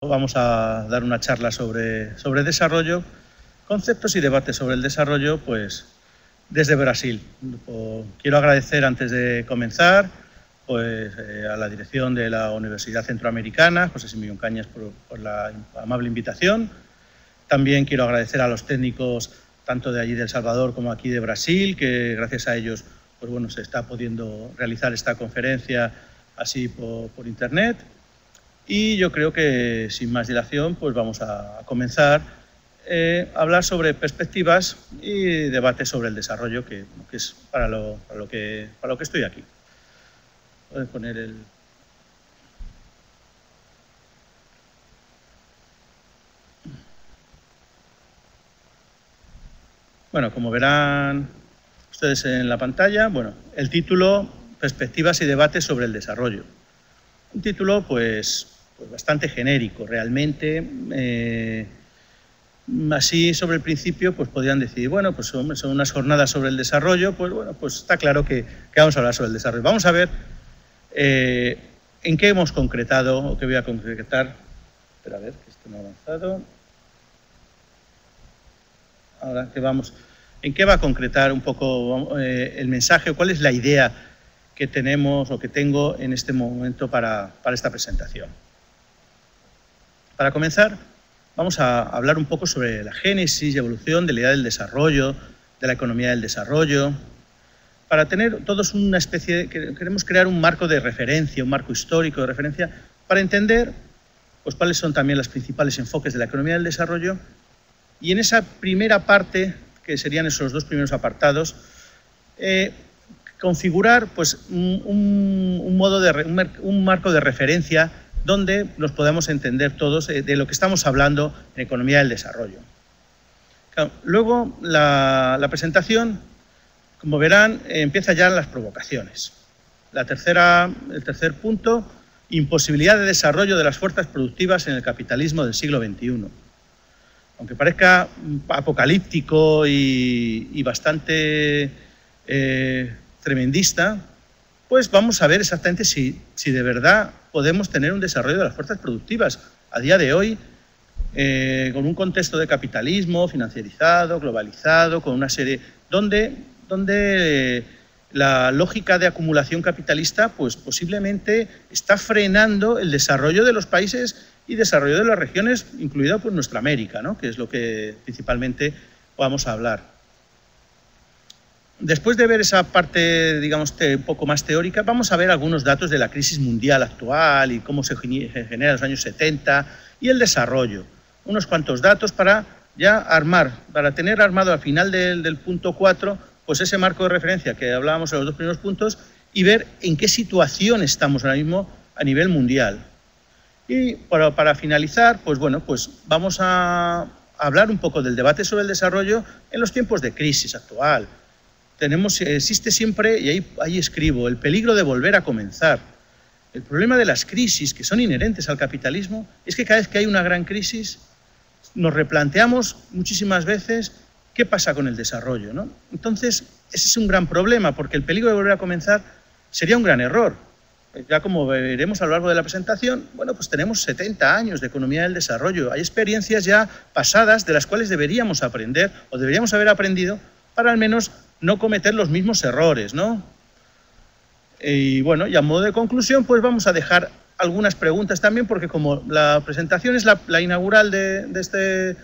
Vamos a dar una charla sobre desarrollo, conceptos y debates sobre el desarrollo, pues desde Brasil. Quiero agradecer antes de comenzar a la dirección de la Universidad Centroamericana, José Simeón Cañas, por la amable invitación. También quiero agradecer a los técnicos tanto de allí de El Salvador como aquí de Brasil, que gracias a ellos pues bueno, se está pudiendo realizar esta conferencia así por internet. Y yo creo que, sin más dilación, pues vamos a comenzar a hablar sobre perspectivas y debates sobre el desarrollo, que es para lo que estoy aquí. Voy a poner el... Bueno, como verán ustedes en la pantalla, bueno, el título, Perspectivas y debates sobre el desarrollo. Un título, pues bastante genérico, realmente. Así, sobre el principio, pues podrían decir, bueno, pues son unas jornadas sobre el desarrollo, pues bueno, pues está claro que vamos a hablar sobre el desarrollo. Vamos a ver en qué hemos concretado, o qué voy a concretar. Espera, a ver, que esto no ha avanzado. Ahora que vamos, ¿en qué va a concretar un poco el mensaje, o cuál es la idea que tenemos o que tengo en este momento para esta presentación? Para comenzar, vamos a hablar un poco sobre la génesis y evolución de la idea del desarrollo, de la economía del desarrollo, para tener todos una especie de... Queremos crear un marco de referencia, un marco histórico de referencia, para entender pues, cuáles son también los principales enfoques de la economía del desarrollo. Y en esa primera parte, que serían esos dos primeros apartados, configurar pues, un marco de referencia donde nos podamos entender todos de lo que estamos hablando en economía del desarrollo. Claro, luego, la presentación, como verán, empieza ya las provocaciones. El tercer punto, imposibilidad de desarrollo de las fuerzas productivas en el capitalismo del siglo XXI. Aunque parezca apocalíptico y bastante tremendista, pues vamos a ver exactamente si de verdad podemos tener un desarrollo de las fuerzas productivas a día de hoy, con un contexto de capitalismo financierizado, globalizado, con una serie donde la lógica de acumulación capitalista pues posiblemente está frenando el desarrollo de los países y desarrollo de las regiones, incluida pues nuestra América, ¿no? Que es lo que principalmente vamos a hablar. Después de ver esa parte, digamos, un poco más teórica, vamos a ver algunos datos de la crisis mundial actual y cómo se genera en los años 70 y el desarrollo. Unos cuantos datos para ya para tener armado al final del punto 4, pues ese marco de referencia que hablábamos en los dos primeros puntos y ver en qué situación estamos ahora mismo a nivel mundial. Y para finalizar, pues bueno, pues vamos a hablar un poco del debate sobre el desarrollo en los tiempos de crisis actual. Existe siempre, y ahí escribo, el peligro de volver a comenzar. El problema de las crisis, que son inherentes al capitalismo, es que cada vez que hay una gran crisis, nos replanteamos muchísimas veces qué pasa con el desarrollo, ¿no? Entonces, ese es un gran problema, porque el peligro de volver a comenzar sería un gran error. Ya como veremos a lo largo de la presentación, bueno, pues tenemos 70 años de economía del desarrollo. Hay experiencias ya pasadas de las cuales deberíamos aprender, o deberíamos haber aprendido, para al menos no cometer los mismos errores, ¿no? Y bueno, y a modo de conclusión, pues vamos a dejar algunas preguntas también, porque como la presentación es la inaugural de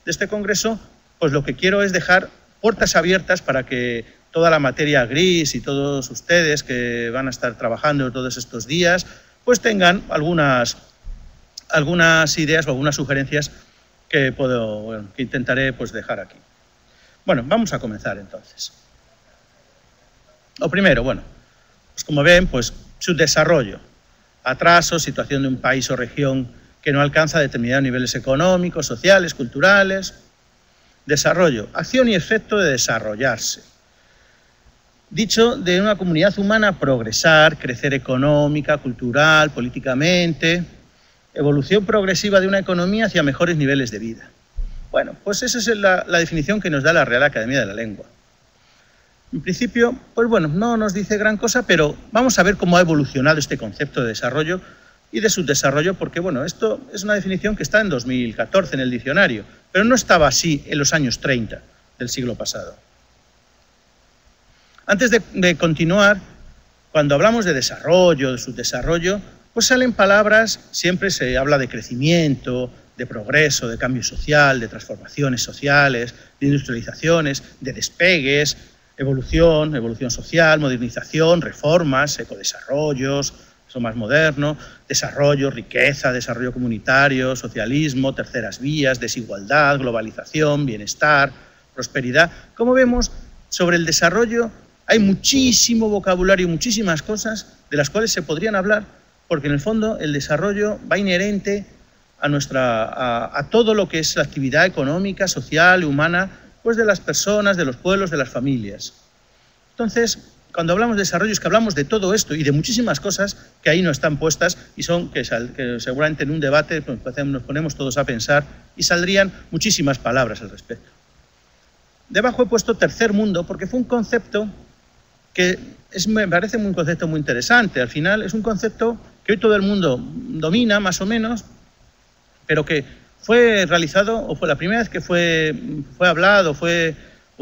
este congreso, pues lo que quiero es dejar puertas abiertas para que toda la materia gris y todos ustedes que van a estar trabajando todos estos días, pues tengan algunas ideas o algunas sugerencias que intentaré pues dejar aquí. Bueno, vamos a comenzar entonces. Lo primero, bueno, pues como ven, pues subdesarrollo, atraso, situación de un país o región que no alcanza determinados niveles económicos, sociales, culturales. Desarrollo, acción y efecto de desarrollarse. Dicho de una comunidad humana progresar, crecer económica, cultural, políticamente, evolución progresiva de una economía hacia mejores niveles de vida. Bueno, pues esa es la definición que nos da la Real Academia de la Lengua. En principio, pues bueno, no nos dice gran cosa, pero vamos a ver cómo ha evolucionado este concepto de desarrollo y de subdesarrollo, porque bueno, esto es una definición que está en 2014 en el diccionario, pero no estaba así en los años 30 del siglo pasado. Antes de continuar, cuando hablamos de desarrollo, de subdesarrollo, pues salen palabras, siempre se habla de crecimiento, de progreso, de cambio social, de transformaciones sociales, de industrializaciones, de despegues, evolución social, modernización, reformas, ecodesarrollos, eso más moderno, desarrollo, riqueza, desarrollo comunitario, socialismo, terceras vías, desigualdad, globalización, bienestar, prosperidad. Como vemos, sobre el desarrollo hay muchísimo vocabulario, muchísimas cosas de las cuales se podrían hablar, porque en el fondo el desarrollo va inherente a todo lo que es la actividad económica, social y humana, pues de las personas, de los pueblos, de las familias. Entonces, cuando hablamos de desarrollo es que hablamos de todo esto y de muchísimas cosas que ahí no están puestas y son que seguramente en un debate nos ponemos todos a pensar y saldrían muchísimas palabras al respecto. Debajo he puesto tercer mundo porque fue un concepto que me parece un concepto muy interesante. Al final es un concepto que hoy todo el mundo domina más o menos, pero que fue realizado, o fue la primera vez que fue hablado o fue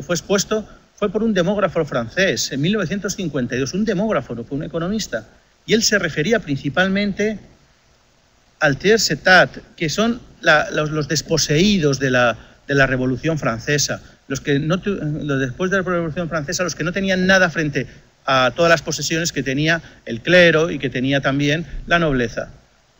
expuesto, fue por un demógrafo francés en 1952, un demógrafo, no fue un economista, y él se refería principalmente al tiers état, que son los desposeídos de la Revolución Francesa, los que después de la Revolución Francesa, los que no tenían nada frente a todas las posesiones que tenía el clero y que tenía también la nobleza.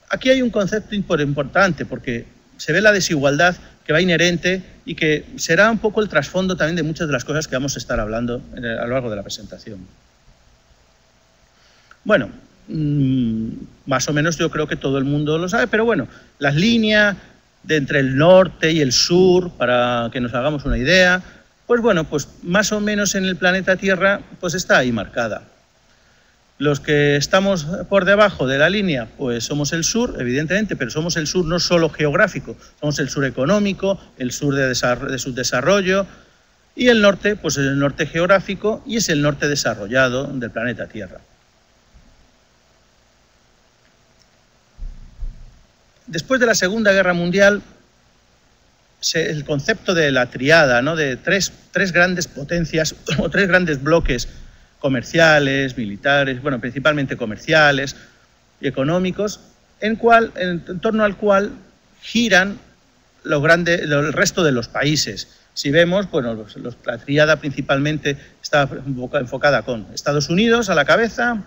Aquí hay un concepto importante porque se ve la desigualdad que va inherente y que será un poco el trasfondo también de muchas de las cosas que vamos a estar hablando a lo largo de la presentación. Bueno, más o menos yo creo que todo el mundo lo sabe, pero bueno, las líneas entre el norte y el sur, para que nos hagamos una idea, pues bueno, pues más o menos en el planeta Tierra pues está ahí marcada. Los que estamos por debajo de la línea, pues somos el sur, evidentemente, pero somos el sur no solo geográfico, somos el sur económico, el sur de subdesarrollo, y el norte, pues es el norte geográfico y es el norte desarrollado del planeta Tierra. Después de la Segunda Guerra Mundial, el concepto de la triada, ¿no?, de tres grandes potencias o tres grandes bloques comerciales, militares, bueno, principalmente comerciales y económicos, en torno al cual giran el resto de los países. Si vemos, bueno, la tríada principalmente está enfocada con Estados Unidos a la cabeza,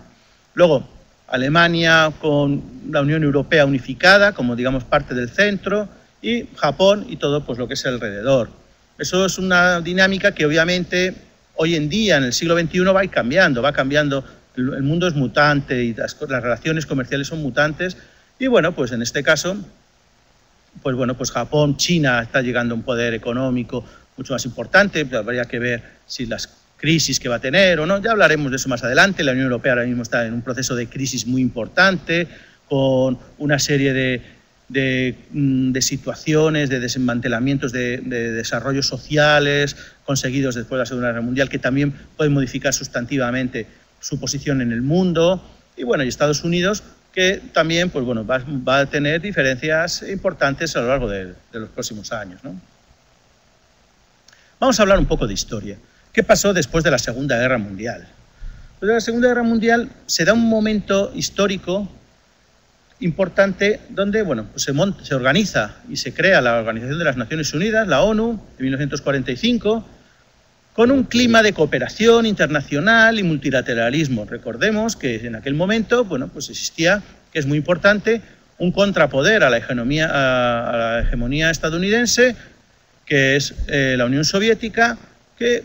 luego Alemania con la Unión Europea unificada, como digamos parte del centro, y Japón y todo pues lo que es alrededor. Eso es una dinámica que obviamente hoy en día, en el siglo XXI, va cambiando, el mundo es mutante y las relaciones comerciales son mutantes y bueno, pues en este caso, pues bueno, pues Japón, China está llegando a un poder económico mucho más importante, habría que ver si las crisis que va a tener o no, ya hablaremos de eso más adelante. La Unión Europea ahora mismo está en un proceso de crisis muy importante, con una serie de situaciones, de desmantelamientos de desarrollos sociales conseguidos después de la Segunda Guerra Mundial, que también pueden modificar sustantivamente su posición en el mundo. Y bueno, y Estados Unidos, que también pues bueno, va a tener diferencias importantes a lo largo de los próximos años, ¿no? Vamos a hablar un poco de historia. ¿Qué pasó después de la Segunda Guerra Mundial? Después de la Segunda Guerra Mundial se da un momento histórico importante donde bueno, pues se organiza y se crea la Organización de las Naciones Unidas, la ONU, en 1945, con un clima de cooperación internacional y multilateralismo. Recordemos que en aquel momento bueno, pues existía, que es muy importante, un contrapoder a la hegemonía estadounidense, que es la Unión Soviética, que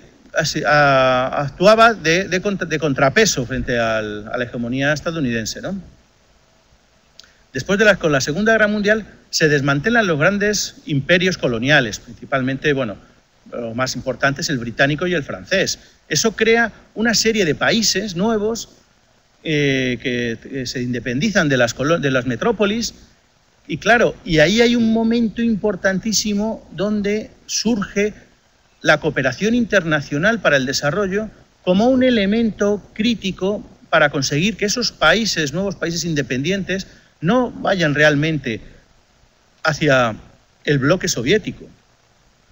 actuaba de contrapeso frente a la hegemonía estadounidense, ¿no? Después con la Segunda Guerra Mundial se desmantelan los grandes imperios coloniales, principalmente, bueno, lo más importante es el británico y el francés. Eso crea una serie de países nuevos que se independizan de las metrópolis y claro, y ahí hay un momento importantísimo donde surge la cooperación internacional para el desarrollo como un elemento crítico para conseguir que esos países, nuevos países independientes, no vayan realmente hacia el bloque soviético.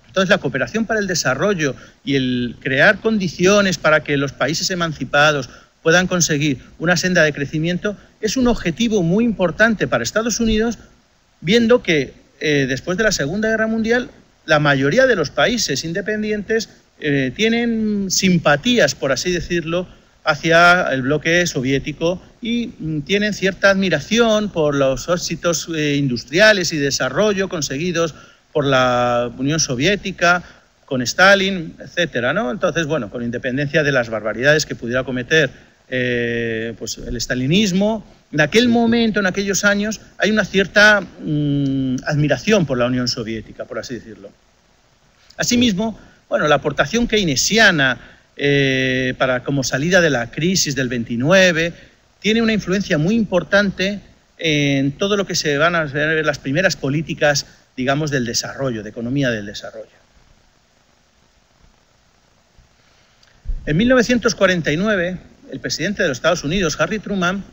Entonces, la cooperación para el desarrollo y el crear condiciones para que los países emancipados puedan conseguir una senda de crecimiento es un objetivo muy importante para Estados Unidos, viendo que después de la Segunda Guerra Mundial la mayoría de los países independientes tienen simpatías, por así decirlo, hacia el bloque soviético y tienen cierta admiración por los éxitos industriales y desarrollo conseguidos por la Unión Soviética, con Stalin, etcétera, ¿no? Entonces, bueno, con independencia de las barbaridades que pudiera cometer pues el stalinismo, en aquel momento, en aquellos años, hay una cierta admiración por la Unión Soviética, por así decirlo. Asimismo, bueno, la aportación keynesiana como salida de la crisis del 29 tiene una influencia muy importante en todo lo que se van a ver las primeras políticas, digamos, del desarrollo, de economía del desarrollo. En 1949, el presidente de los Estados Unidos, Harry Truman,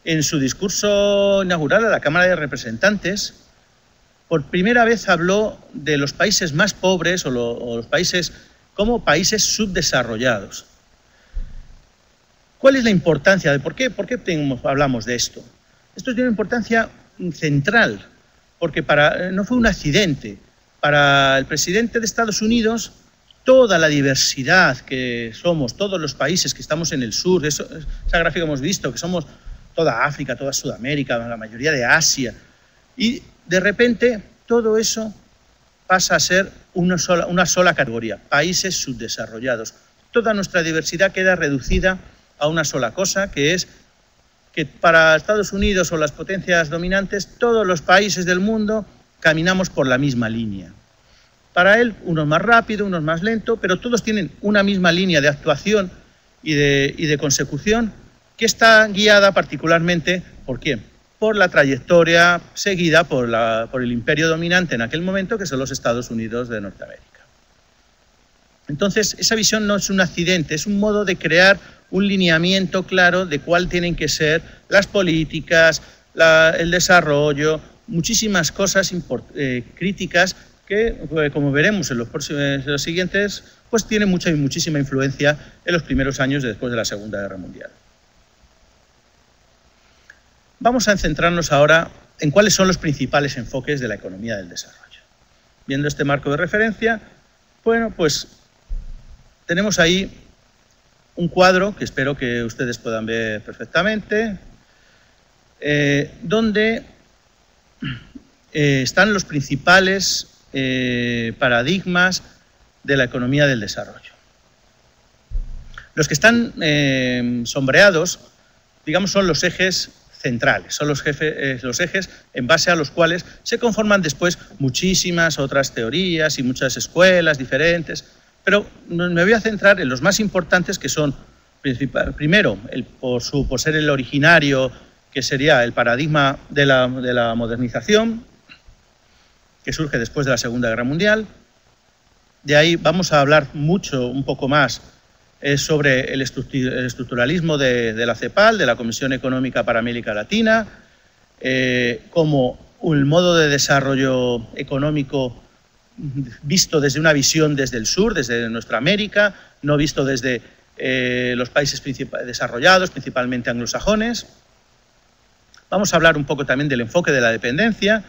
en su discurso inaugural a la Cámara de Representantes, por primera vez habló de los países más pobres o los países como países subdesarrollados. ¿Cuál es la importancia? ¿Por qué hablamos de esto? Esto tiene una importancia central, porque no fue un accidente. Para el presidente de Estados Unidos, toda la diversidad que somos, todos los países que estamos en el sur, esa gráfica hemos visto, que somos toda África, toda Sudamérica, la mayoría de Asia, y de repente todo eso pasa a ser una sola categoría, países subdesarrollados. Toda nuestra diversidad queda reducida a una sola cosa, que es que para Estados Unidos o las potencias dominantes, todos los países del mundo caminamos por la misma línea. Para él, unos más rápido, unos más lento, pero todos tienen una misma línea de actuación y de consecución que está guiada particularmente, ¿por quién? Por la trayectoria seguida por el imperio dominante en aquel momento, que son los Estados Unidos de Norteamérica. Entonces, esa visión no es un accidente, es un modo de crear un lineamiento claro de cuál tienen que ser las políticas, el desarrollo, muchísimas cosas críticas que, como veremos en los siguientes, pues tienen muchísima influencia en los primeros años después de la Segunda Guerra Mundial. Vamos a centrarnos ahora en cuáles son los principales enfoques de la economía del desarrollo. Viendo este marco de referencia, bueno, pues tenemos ahí un cuadro que espero que ustedes puedan ver perfectamente, donde están los principales paradigmas de la economía del desarrollo. Los que están sombreados, digamos, son los ejes centrales, son los ejes en base a los cuales se conforman después muchísimas otras teorías y muchas escuelas diferentes, pero me voy a centrar en los más importantes, que son, primero, por ser el originario, que sería el paradigma de la modernización, que surge después de la Segunda Guerra Mundial. De ahí vamos a hablar un poco más sobre el estructuralismo de la CEPAL, de la Comisión Económica para América Latina, como un modo de desarrollo económico visto desde una visión desde el sur, desde nuestra América, no visto desde los países desarrollados, principalmente anglosajones. Vamos a hablar un poco también del enfoque de la dependencia,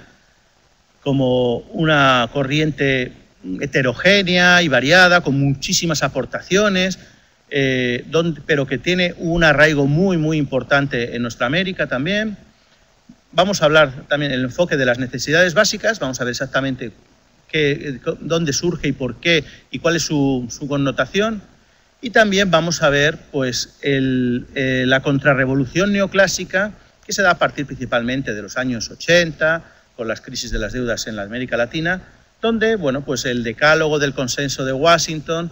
como una corriente heterogénea y variada, con muchísimas aportaciones, pero que tiene un arraigo muy importante en nuestra América también. Vamos a hablar también del enfoque de las necesidades básicas, vamos a ver exactamente dónde surge y por qué y cuál es su connotación. Y también vamos a ver pues, la contrarrevolución neoclásica, que se da a partir principalmente de los años 80, con las crisis de las deudas en la América Latina, donde bueno, pues el decálogo del consenso de Washington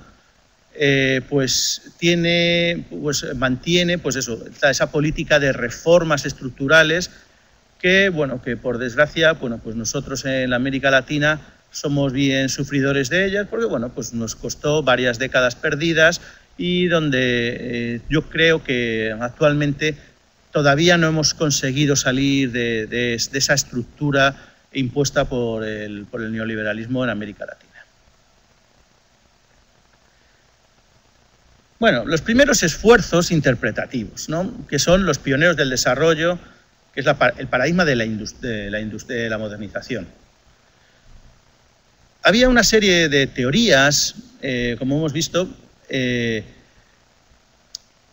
mantiene pues eso, esa política de reformas estructurales que, bueno, que por desgracia bueno, pues nosotros en la América Latina somos bien sufridores de ellas, porque bueno, pues nos costó varias décadas perdidas y donde yo creo que actualmente todavía no hemos conseguido salir de esa estructura impuesta por el neoliberalismo en América Latina. Bueno, los primeros esfuerzos interpretativos, ¿no?, que son los pioneros del desarrollo, que es el paradigma de la modernización. Había una serie de teorías, como hemos visto,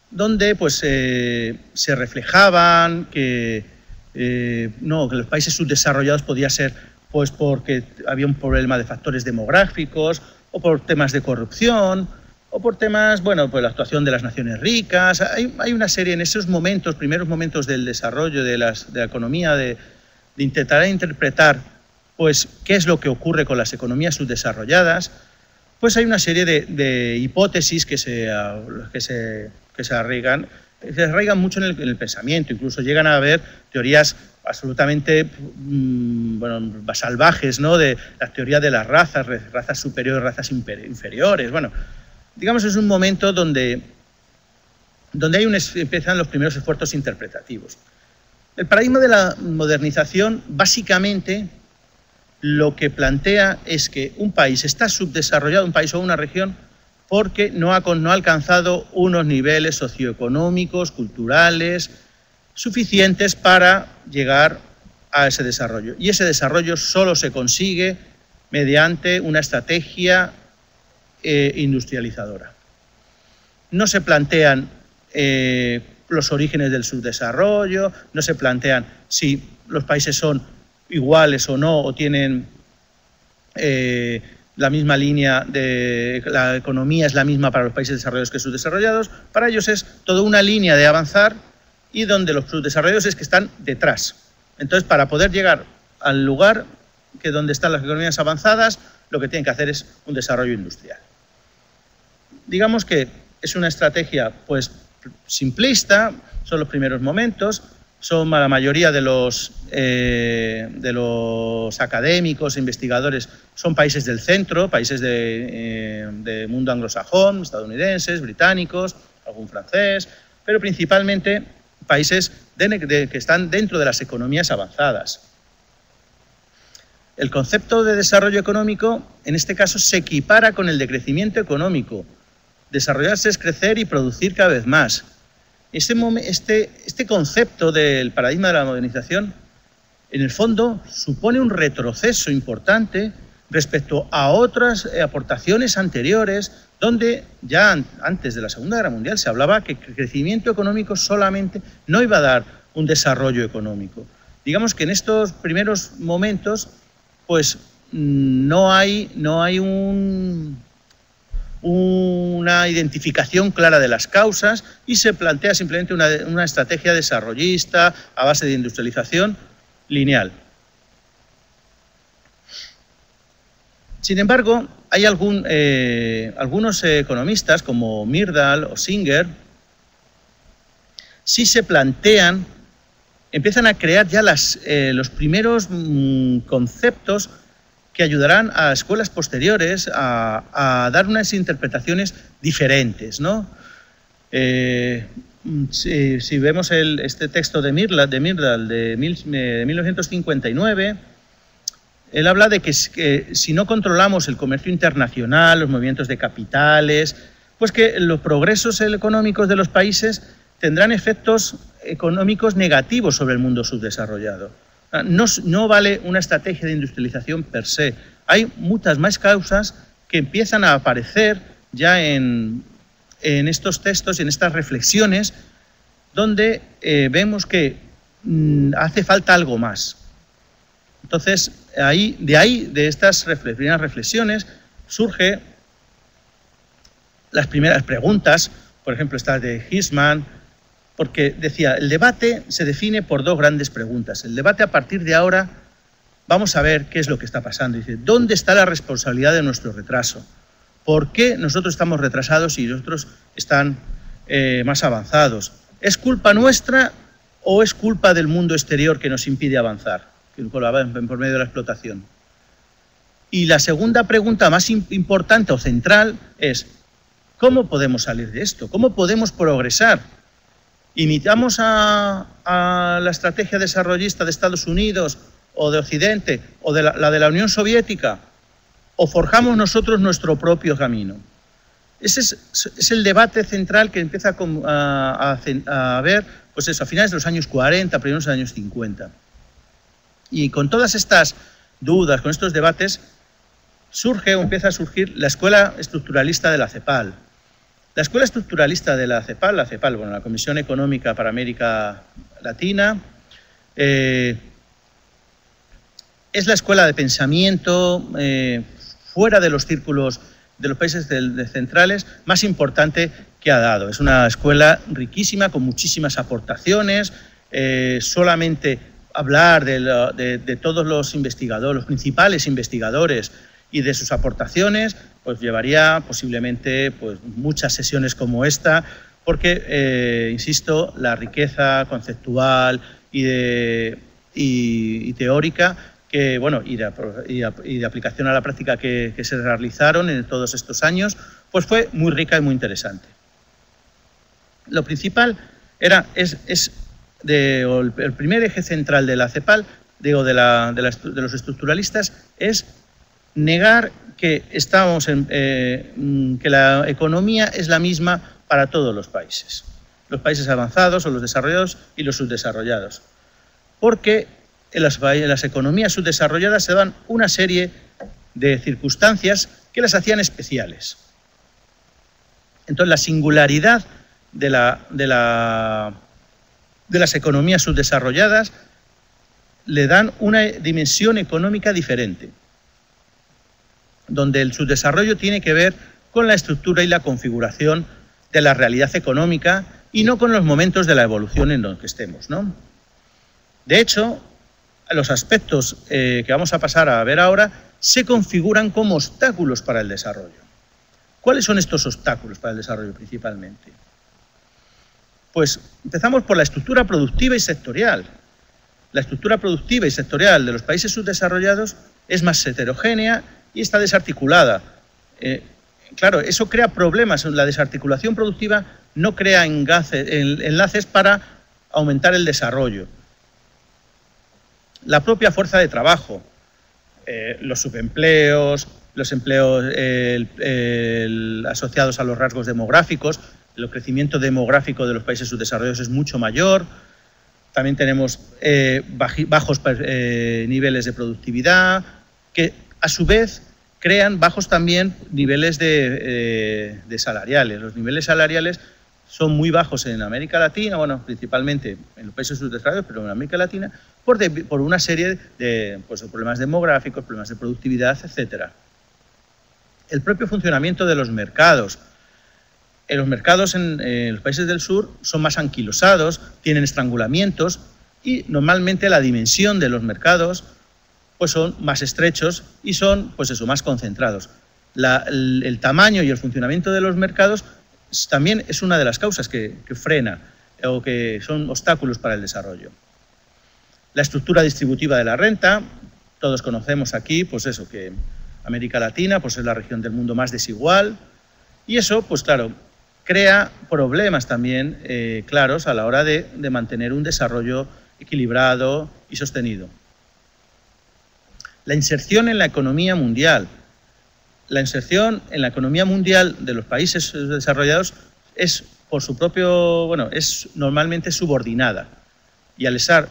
donde pues, se reflejaban que los países subdesarrollados podía ser pues, porque había un problema de factores demográficos, o por temas de corrupción, o por temas, bueno, pues la actuación de las naciones ricas. Hay una serie en esos momentos, primeros momentos del desarrollo de la economía, de intentar interpretar pues, qué es lo que ocurre con las economías subdesarrolladas. Pues hay una serie de hipótesis que se arraigan mucho en el pensamiento. Incluso llegan a haber teorías absolutamente salvajes, ¿no?, de la teoría de las razas superiores, razas inferiores. Bueno, digamos, es un momento donde empiezan los primeros esfuerzos interpretativos. El paradigma de la modernización, básicamente, lo que plantea es que un país está subdesarrollado, un país o una región, porque no ha alcanzado unos niveles socioeconómicos, culturales, suficientes para llegar a ese desarrollo. Y ese desarrollo solo se consigue mediante una estrategia industrializadora. No se plantean los orígenes del subdesarrollo, no se plantean si los países son iguales o no, o tienen la misma línea de la economía es la misma para los países desarrollados que subdesarrollados. Para ellos es toda una línea de avanzar, y donde los subdesarrollados es que están detrás. Entonces, para poder llegar al lugar donde están las economías avanzadas, lo que tienen que hacer es un desarrollo industrial. Digamos que es una estrategia pues simplista, son los primeros momentos, son la mayoría de los académicos, investigadores, son países del centro, países de mundo anglosajón, estadounidenses, británicos, algún francés, pero principalmente países que están dentro de las economías avanzadas. El concepto de desarrollo económico, en este caso, se equipara con el de crecimiento económico. Desarrollarse es crecer y producir cada vez más. Este concepto del paradigma de la modernización, en el fondo, supone un retroceso importante respecto a otras aportaciones anteriores, donde ya antes de la Segunda Guerra Mundial se hablaba que el crecimiento económico solamente no iba a dar un desarrollo económico. Digamos que en estos primeros momentos, pues no hay una identificación clara de las causas, y se plantea simplemente una estrategia desarrollista a base de industrialización lineal. Sin embargo, hay algunos economistas como Myrdal o Singer, sí se plantean, empiezan a crear ya los primeros conceptos que ayudarán a escuelas posteriores a dar unas interpretaciones diferentes, ¿no? Si vemos este texto de Myrdal de 1959, él habla de que si no controlamos el comercio internacional, los movimientos de capitales, pues que los progresos económicos de los países tendrán efectos económicos negativos sobre el mundo subdesarrollado. No vale una estrategia de industrialización per se. Hay muchas más causas que empiezan a aparecer ya en estos textos y en estas reflexiones, donde vemos que hace falta algo más. Entonces, de estas primeras reflexiones surge las primeras preguntas, por ejemplo, esta de Huysmans, porque decía, el debate se define por dos grandes preguntas. El debate a partir de ahora, vamos a ver qué es lo que está pasando. Dice, ¿dónde está la responsabilidad de nuestro retraso? ¿Por qué nosotros estamos retrasados y los otros están más avanzados? ¿Es culpa nuestra o es culpa del mundo exterior que nos impide avanzar, por medio de la explotación? Y la segunda pregunta más importante o central es, ¿cómo podemos salir de esto? ¿Cómo podemos progresar? ¿Imitamos a la estrategia desarrollista de Estados Unidos o de Occidente o de la de la Unión Soviética? ¿O forjamos nosotros nuestro propio camino? Ese es el debate central que empieza a ver, pues eso, a finales de los años 40, primeros de los años 50. Y con todas estas dudas, con estos debates, surge o empieza a surgir la escuela estructuralista de la CEPAL. La escuela estructuralista de la CEPAL, bueno, la Comisión Económica para América Latina, es la escuela de pensamiento fuera de los círculos de los países centrales más importante que ha dado. Es una escuela riquísima, con muchísimas aportaciones. Solamente hablar de todos los investigadores, los principales investigadores y de sus aportaciones, pues llevaría posiblemente pues, muchas sesiones como esta, porque, insisto, la riqueza conceptual y teórica que, bueno, y de aplicación a la práctica que se realizaron en todos estos años, pues fue muy rica y muy interesante. Lo principal el primer eje central de la CEPAL, de los estructuralistas, es negar que que la economía es la misma para todos los países avanzados o los desarrollados y los subdesarrollados, porque en las economías subdesarrolladas se dan una serie de circunstancias que las hacían especiales. Entonces, la singularidad de las economías subdesarrolladas le dan una dimensión económica diferente, donde el subdesarrollo tiene que ver con la estructura y la configuración de la realidad económica y no con los momentos de la evolución en los que estemos, ¿no? De hecho, los aspectos que vamos a pasar a ver ahora se configuran como obstáculos para el desarrollo. ¿Cuáles son estos obstáculos para el desarrollo principalmente? Pues empezamos por la estructura productiva y sectorial. La estructura productiva y sectorial de los países subdesarrollados es más heterogénea y está desarticulada. Claro, eso crea problemas. La desarticulación productiva no crea enlaces para aumentar el desarrollo. La propia fuerza de trabajo, los subempleos, los empleos asociados a los rasgos demográficos, el crecimiento demográfico de los países subdesarrollados es mucho mayor. También tenemos bajos niveles de productividad, que a su vez crean bajos también niveles de salariales. Los niveles salariales son muy bajos en América Latina, bueno, principalmente en los países subdesarrollados, pero en América Latina, por una serie de problemas demográficos, problemas de productividad, etcétera. El propio funcionamiento de los mercados. Los mercados en los países del sur son más anquilosados, tienen estrangulamientos y normalmente la dimensión de los mercados pues son más estrechos y son pues eso, más concentrados. El tamaño y el funcionamiento de los mercados también es una de las causas que frena o que son obstáculos para el desarrollo. La estructura distributiva de la renta, todos conocemos aquí pues eso, que América Latina pues es la región del mundo más desigual y eso pues claro, crea problemas también claros a la hora de mantener un desarrollo equilibrado y sostenido. La inserción en la economía mundial. La inserción en la economía mundial de los países desarrollados es por su propio, bueno, es normalmente subordinada y al ser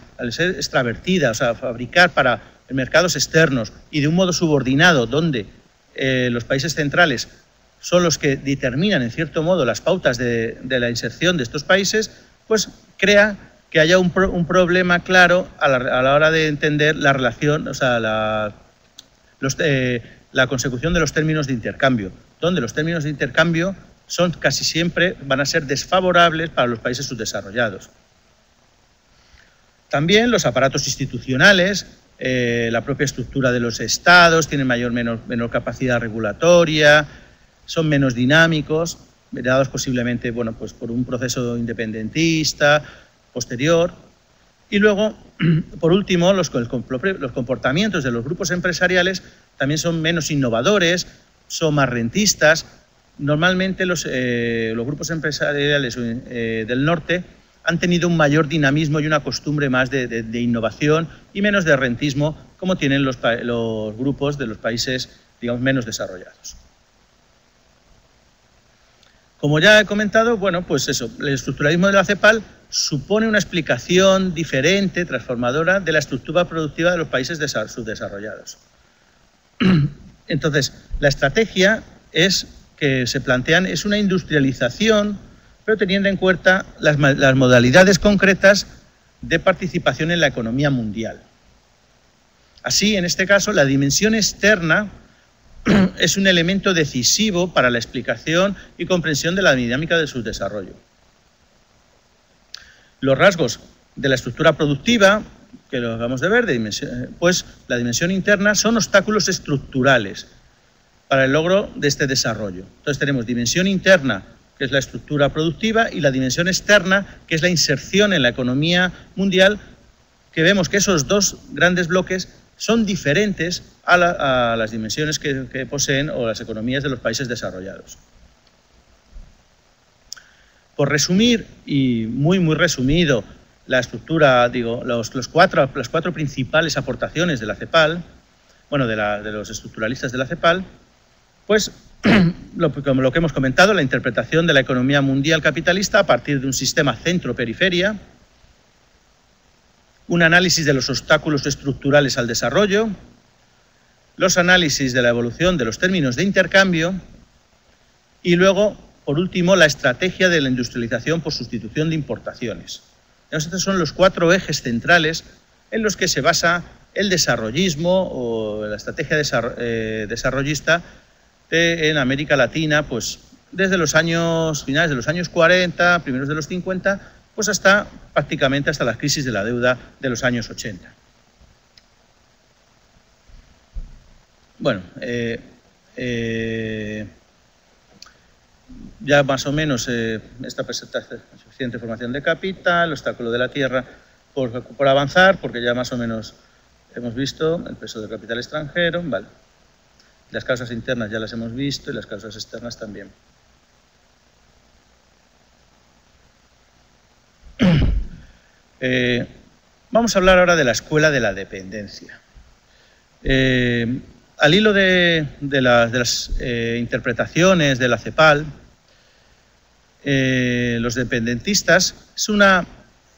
extravertida, o sea, fabricar para mercados externos y de un modo subordinado donde los países centrales son los que determinan, en cierto modo, las pautas de la inserción de estos países, pues crea que haya un problema claro a la hora de entender la relación, o sea, la consecución de los términos de intercambio, donde los términos de intercambio son casi siempre, van a ser desfavorables para los países subdesarrollados. También los aparatos institucionales, la propia estructura de los estados, tienen menor capacidad regulatoria, son menos dinámicos, dados posiblemente bueno, pues por un proceso independentista posterior. Y luego, por último, los comportamientos de los grupos empresariales también son menos innovadores, son más rentistas. Normalmente los grupos empresariales del norte han tenido un mayor dinamismo y una costumbre más de innovación y menos de rentismo, como tienen los grupos de los países, digamos, menos desarrollados. Como ya he comentado, bueno, pues eso, el estructuralismo de la CEPAL supone una explicación diferente, transformadora, de la estructura productiva de los países subdesarrollados. Entonces, la estrategia que se plantean es una industrialización, pero teniendo en cuenta las modalidades concretas de participación en la economía mundial. Así, en este caso, la dimensión externa es un elemento decisivo para la explicación y comprensión de la dinámica de su desarrollo. Los rasgos de la estructura productiva, que lo acabamos de ver, pues la dimensión interna son obstáculos estructurales para el logro de este desarrollo. Entonces tenemos dimensión interna, que es la estructura productiva, y la dimensión externa, que es la inserción en la economía mundial, que vemos que esos dos grandes bloques son diferentes a las dimensiones que poseen o las economías de los países desarrollados. Por resumir, y muy resumido, la estructura, digo, las cuatro principales aportaciones de la CEPAL, bueno, de los estructuralistas de la CEPAL, pues como lo que hemos comentado, la interpretación de la economía mundial capitalista a partir de un sistema centro-periferia, un análisis de los obstáculos estructurales al desarrollo, los análisis de la evolución de los términos de intercambio y luego, por último, la estrategia de la industrialización por sustitución de importaciones. Estos son los cuatro ejes centrales en los que se basa el desarrollismo o la estrategia desarrollista en América Latina, pues desde los finales de los años 40, primeros de los 50, pues prácticamente hasta la crisis de la deuda de los años 80. Bueno, ya más o menos esta presentación, suficiente formación de capital, el obstáculo de la tierra por avanzar, porque ya más o menos hemos visto el peso del capital extranjero, vale. Las causas internas ya las hemos visto y las causas externas también. Vamos a hablar ahora de la escuela de la dependencia. Al hilo de las interpretaciones de la CEPAL, los dependentistas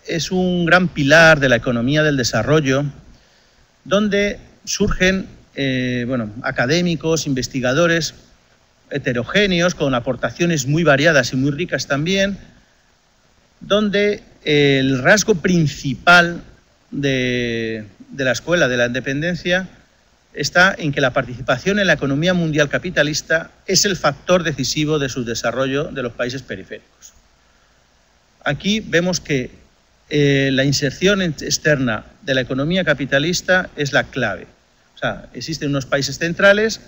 es un gran pilar de la economía del desarrollo, donde surgen académicos, investigadores heterogéneos, con aportaciones muy variadas y muy ricas también, donde el rasgo principal de la escuela de la dependencia está en que la participación en la economía mundial capitalista es el factor decisivo de su desarrollo de los países periféricos. Aquí vemos que la inserción externa de la economía capitalista es la clave. O sea, existen unos países centrales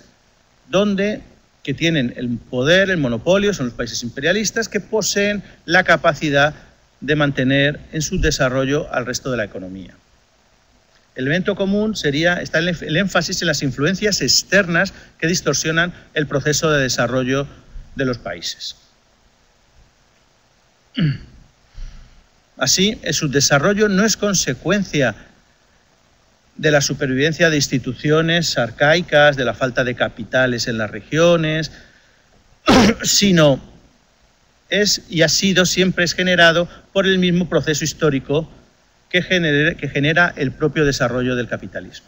que tienen el poder, el monopolio, son los países imperialistas, que poseen la capacidad de mantener en su desarrollo al resto de la economía. El elemento común está el énfasis en las influencias externas que distorsionan el proceso de desarrollo de los países. Así, el subdesarrollo no es consecuencia de la supervivencia de instituciones arcaicas, de la falta de capitales en las regiones, sino siempre es generado por el mismo proceso histórico que genera el propio desarrollo del capitalismo.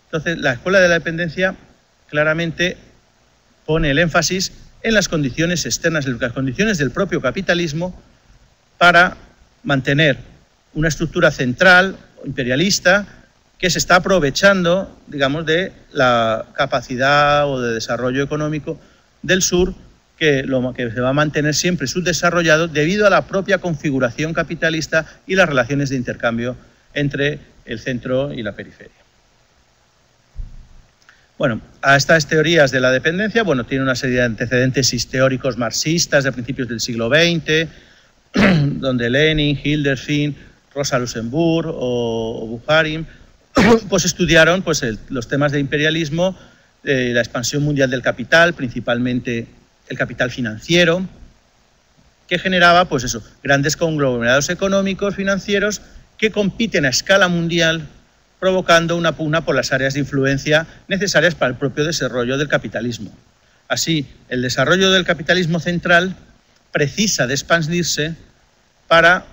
Entonces, la escuela de la dependencia claramente pone el énfasis en las condiciones externas, en las condiciones del propio capitalismo, para mantener una estructura central, imperialista, que se está aprovechando, digamos, de la capacidad o de desarrollo económico del sur, que se va a mantener siempre subdesarrollado debido a la propia configuración capitalista y las relaciones de intercambio entre el centro y la periferia. Bueno, a estas teorías de la dependencia, tiene una serie de antecedentes teóricos marxistas de principios del siglo XX, donde Lenin, Hildesheim, Rosa Luxemburg o Bukharin pues estudiaron los temas de imperialismo, la expansión mundial del capital, principalmente el capital financiero, que generaba, pues eso, grandes conglomerados económicos, financieros, que compiten a escala mundial, provocando una pugna por las áreas de influencia necesarias para el propio desarrollo del capitalismo. Así, el desarrollo del capitalismo central precisa de expandirse para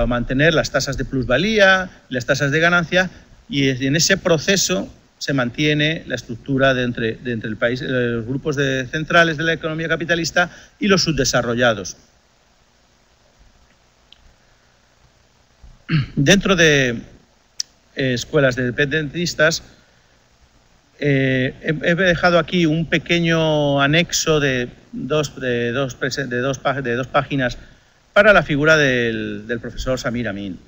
mantener las tasas de plusvalía, las tasas de ganancia, y en ese proceso se mantiene la estructura de entre el país, los grupos centrales de la economía capitalista y los subdesarrollados. Dentro de escuelas dependentistas, he dejado aquí un pequeño anexo de dos páginas para la figura del profesor Samir Amin,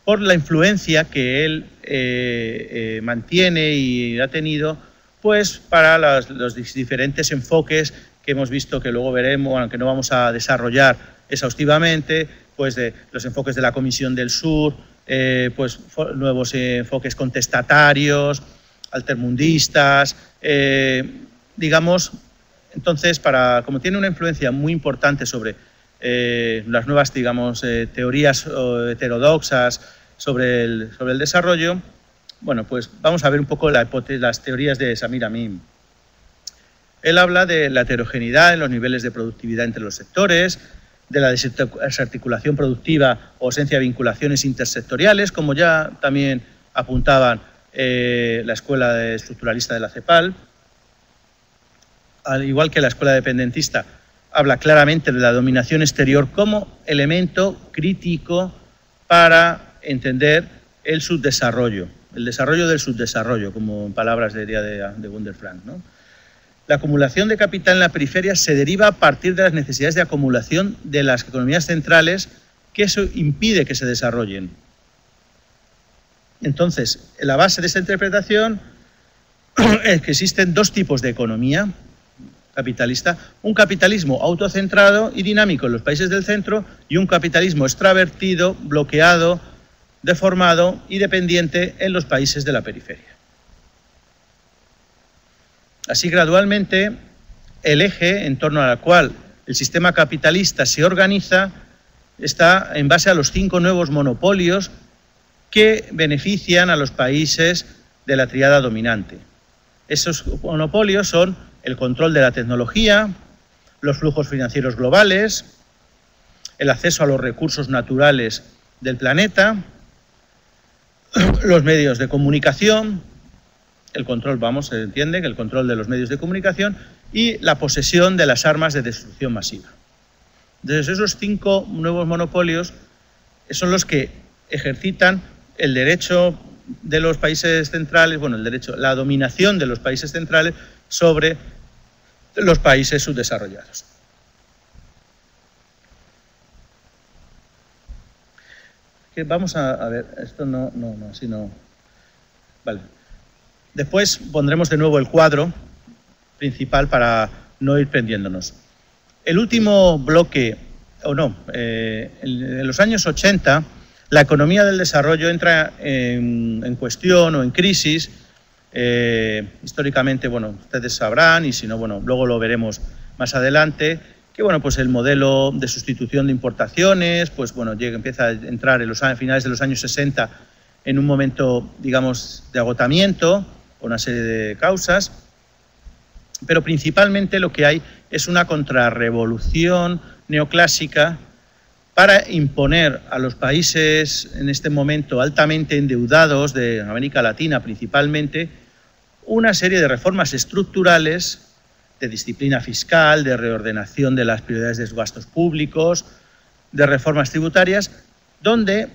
por la influencia que él mantiene y ha tenido, pues, para los diferentes enfoques que hemos visto, que luego veremos, aunque no vamos a desarrollar exhaustivamente, pues de los enfoques de la Comisión del Sur, pues nuevos enfoques contestatarios, altermundistas, digamos. Entonces, como tiene una influencia muy importante sobre las nuevas, digamos, teorías heterodoxas sobre el desarrollo, bueno, pues vamos a ver un poco las teorías de Samir Amin. Él habla de la heterogeneidad en los niveles de productividad entre los sectores, de la desarticulación productiva o ausencia de vinculaciones intersectoriales, como ya también apuntaban la escuela estructuralista de la CEPAL, al igual que la escuela dependentista. Habla claramente de la dominación exterior como elemento crítico para entender el subdesarrollo, el desarrollo del subdesarrollo, como en palabras de Gunder Frank, ¿no? La acumulación de capital en la periferia se deriva a partir de las necesidades de acumulación de las economías centrales, que eso impide que se desarrollen. Entonces, en la base de esta interpretación es que existen dos tipos de economía capitalista: un capitalismo autocentrado y dinámico en los países del centro, y un capitalismo extravertido, bloqueado, deformado y dependiente en los países de la periferia. Así, gradualmente, el eje en torno al cual el sistema capitalista se organiza está en base a los 5 nuevos monopolios que benefician a los países de la tríada dominante. Esos monopolios son el control de la tecnología, los flujos financieros globales, el acceso a los recursos naturales del planeta, los medios de comunicación, el control, se entiende que el control de los medios de comunicación y la posesión de las armas de destrucción masiva. Entonces, esos 5 nuevos monopolios son los que ejercitan el derecho de los países centrales, la dominación de los países centrales sobre los países subdesarrollados. Vamos a ver, esto así no. Vale. Después pondremos de nuevo el cuadro principal para no ir perdiéndonos. El último bloque, en los años 80, la economía del desarrollo entra en cuestión o en crisis. Históricamente, ustedes sabrán, y si no, luego lo veremos más adelante, que pues el modelo de sustitución de importaciones, empieza a entrar en finales de los años 60 en un momento, digamos, de agotamiento, por una serie de causas, pero principalmente lo que hay es una contrarrevolución neoclásica para imponer a los países en este momento altamente endeudados de América Latina principalmente una serie de reformas estructurales, de disciplina fiscal, de reordenación de las prioridades de los gastos públicos, de reformas tributarias, donde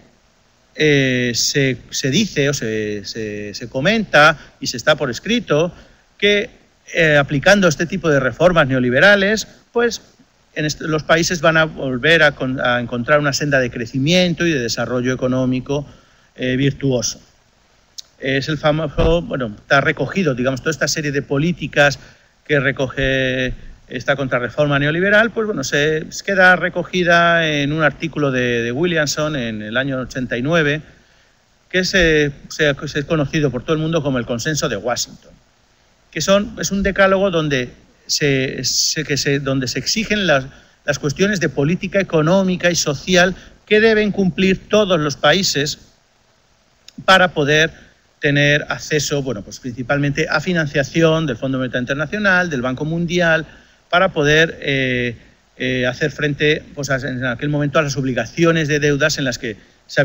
se dice o se comenta y se está por escrito que aplicando este tipo de reformas neoliberales, pues los países van a volver a encontrar una senda de crecimiento y de desarrollo económico virtuoso. Es el famoso, está recogido, digamos, toda esta serie de políticas que recoge esta contrarreforma neoliberal, se queda recogida en un artículo de Williamson en el año 89, que es conocido por todo el mundo como el Consenso de Washington, que es un decálogo donde se exigen las las cuestiones de política económica y social que deben cumplir todos los países para poder tener acceso, bueno, pues principalmente a financiación del Fondo Monetario Internacional, del Banco Mundial, para poder hacer frente, pues, en aquel momento, a las obligaciones de deudas en las que se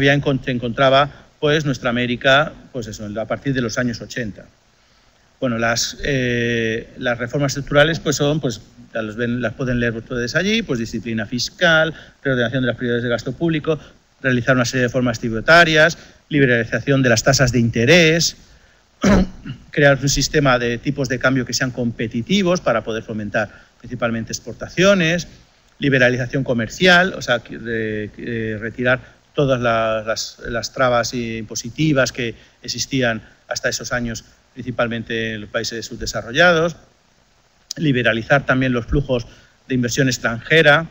encontraba pues, nuestra América, pues eso, a partir de los años 80. Bueno, las reformas estructurales pues son, pues las pueden leer ustedes allí, pues disciplina fiscal, reordenación de las prioridades de gasto público, realizar una serie de reformas tributarias, liberalización de las tasas de interés, crear un sistema de tipos de cambio que sean competitivos para poder fomentar principalmente exportaciones, liberalización comercial, o sea, retirar todas las trabas impositivas que existían hasta esos años, principalmente en los países subdesarrollados, liberalizar también los flujos de inversión extranjera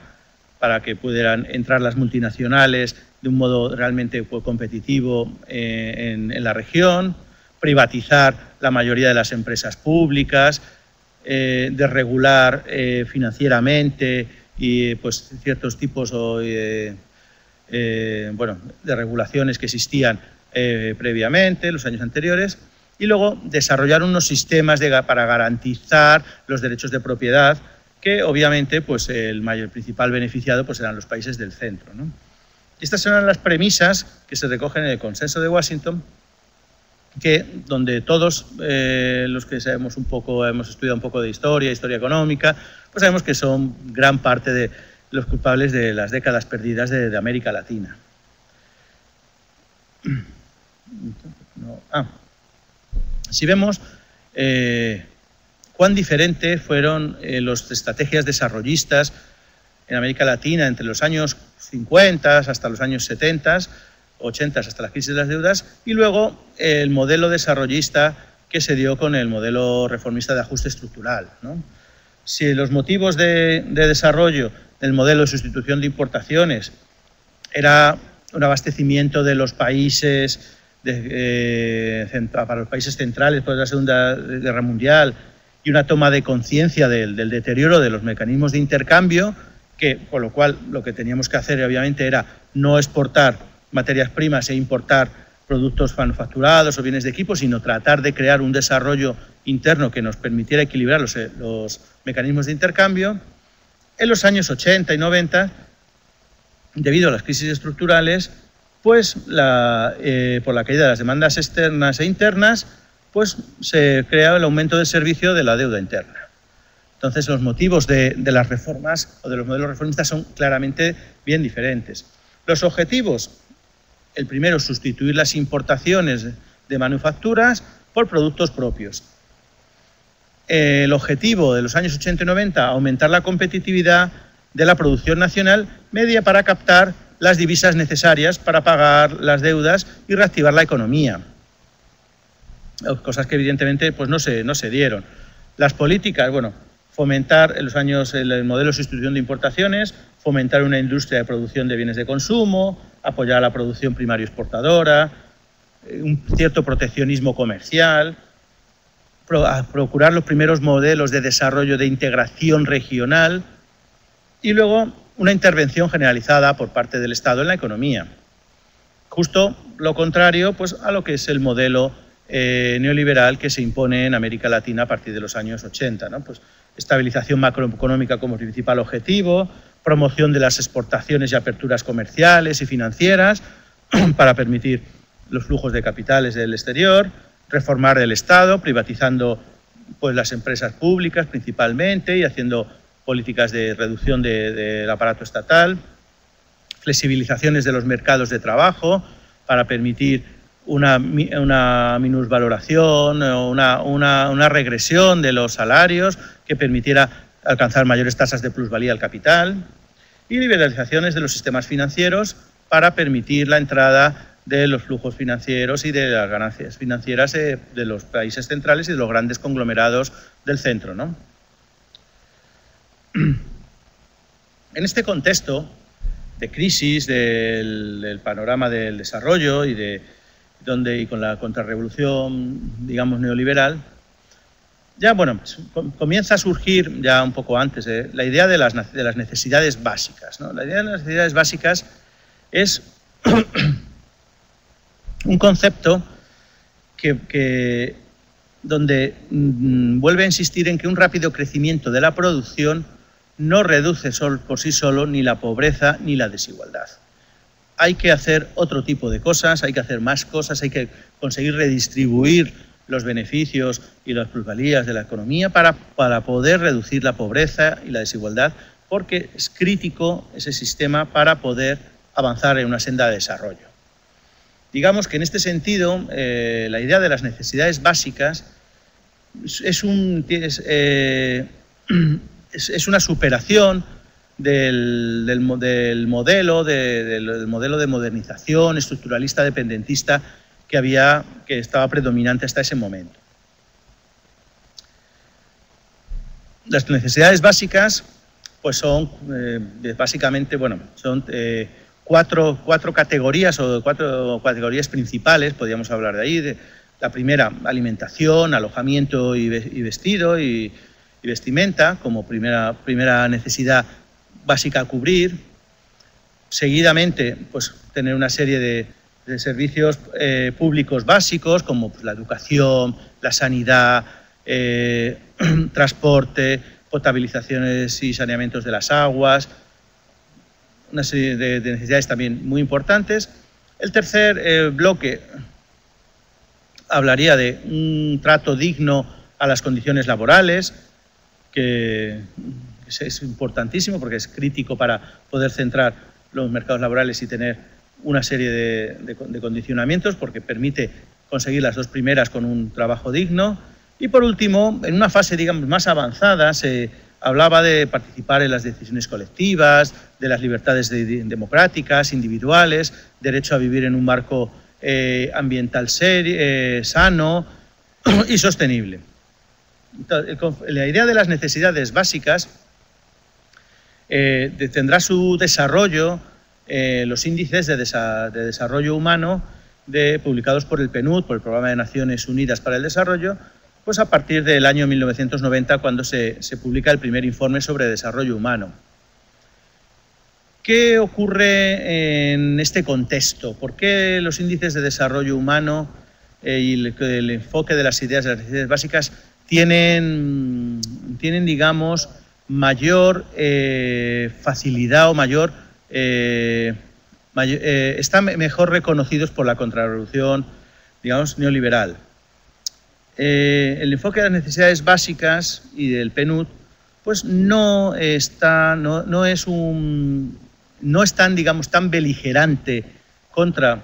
para que pudieran entrar las multinacionales de un modo realmente competitivo en la región, privatizar la mayoría de las empresas públicas, desregular financieramente y pues ciertos tipos de regulaciones que existían previamente, en los años anteriores, y luego desarrollar unos sistemas para garantizar los derechos de propiedad, que obviamente pues, el principal beneficiado pues, eran los países del centro, ¿no? Estas eran las premisas que se recogen en el Consenso de Washington, donde todos los que sabemos hemos estudiado un poco de historia económica, pues sabemos que son gran parte de los culpables de las décadas perdidas de América Latina. Si vemos cuán diferentes fueron las estrategias desarrollistas en América Latina entre los años 50 hasta los años 70, 80 hasta la crisis de las deudas, y luego el modelo desarrollista que se dio con el modelo reformista de ajuste estructural, ¿no? Si los motivos de desarrollo del modelo de sustitución de importaciones era un abastecimiento de los países para los países centrales después de la Segunda Guerra Mundial y una toma de conciencia del deterioro de los mecanismos de intercambio, con lo cual lo que teníamos que hacer obviamente era no exportar materias primas e importar productos manufacturados o bienes de equipo, sino tratar de crear un desarrollo interno que nos permitiera equilibrar los mecanismos de intercambio. En los años 80 y 90, debido a las crisis estructurales, pues por la caída de las demandas externas e internas, pues se crea el aumento del servicio de la deuda interna. Entonces, los motivos de las reformas o de los modelos reformistas son claramente bien diferentes. Los objetivos: el primero, sustituir las importaciones de manufacturas por productos propios. El objetivo de los años 80 y 90, aumentar la competitividad de la producción nacional media para captar las divisas necesarias para pagar las deudas y reactivar la economía. Cosas que evidentemente pues no se dieron. Las políticas, bueno, fomentar en los años el modelo de sustitución de importaciones, fomentar una industria de producción de bienes de consumo, apoyar a la producción primaria exportadora, un cierto proteccionismo comercial, procurar los primeros modelos de desarrollo de integración regional y luego una intervención generalizada por parte del Estado en la economía. Justo lo contrario pues, a lo que es el modelo neoliberal que se impone en América Latina a partir de los años 80, ¿no? Pues, estabilización macroeconómica como principal objetivo, promoción de las exportaciones y aperturas comerciales y financieras para permitir los flujos de capitales del exterior, reformar el Estado, privatizando pues, las empresas públicas principalmente y haciendo políticas de reducción del aparato estatal, flexibilizaciones de los mercados de trabajo para permitir una minusvaloración o una regresión de los salarios que permitiera alcanzar mayores tasas de plusvalía al capital, y liberalizaciones de los sistemas financieros para permitir la entrada de los flujos financieros y de las ganancias financieras de los países centrales y de los grandes conglomerados del centro, ¿no? En este contexto de crisis del panorama del desarrollo y con la contrarrevolución, digamos, neoliberal, ya, bueno, comienza a surgir ya un poco antes la idea de las necesidades básicas, ¿no? La idea de las necesidades básicas es un concepto donde vuelve a insistir en que un rápido crecimiento de la producción no reduce por sí solo ni la pobreza ni la desigualdad. Hay que hacer otro tipo de cosas, hay que hacer más cosas, hay que conseguir redistribuir los beneficios y las plusvalías de la economía para poder reducir la pobreza y la desigualdad, porque es crítico ese sistema para poder avanzar en una senda de desarrollo. Digamos que en este sentido, la idea de las necesidades básicas es una superación del modelo de modernización estructuralista dependentista que estaba predominante hasta ese momento. Las necesidades básicas pues son básicamente, bueno, son cuatro categorías o cuatro categorías principales, podríamos hablar de ahí. La primera, alimentación, alojamiento y vestido y vestimenta como primera necesidad básica a cubrir. Seguidamente, pues tener una serie de servicios públicos básicos como pues, la educación, la sanidad, transporte, potabilizaciones y saneamientos de las aguas, una serie de necesidades también muy importantes. El tercer bloque hablaría de un trato digno a las condiciones laborales, que es importantísimo porque es crítico para poder centrar los mercados laborales y tener una serie de condicionamientos, porque permite conseguir las dos primeras con un trabajo digno. Y por último, en una fase, digamos, más avanzada, se hablaba de participar en las decisiones colectivas, de las libertades democráticas, individuales, derecho a vivir en un marco ambiental sano y sostenible. Entonces, la idea de las necesidades básicas tendrá su desarrollo los índices de desarrollo humano publicados por el PNUD, por el Programa de Naciones Unidas para el Desarrollo, pues a partir del año 1990, cuando se publica el primer informe sobre desarrollo humano. ¿Qué ocurre en este contexto? ¿Por qué los índices de desarrollo humano y el enfoque de las ideas de las necesidades básicas tienen digamos, mayor facilidad o están mejor reconocidos por la contrarrevolución, digamos, neoliberal? El enfoque de las necesidades básicas y del PNUD pues no es tan, digamos, tan beligerante contra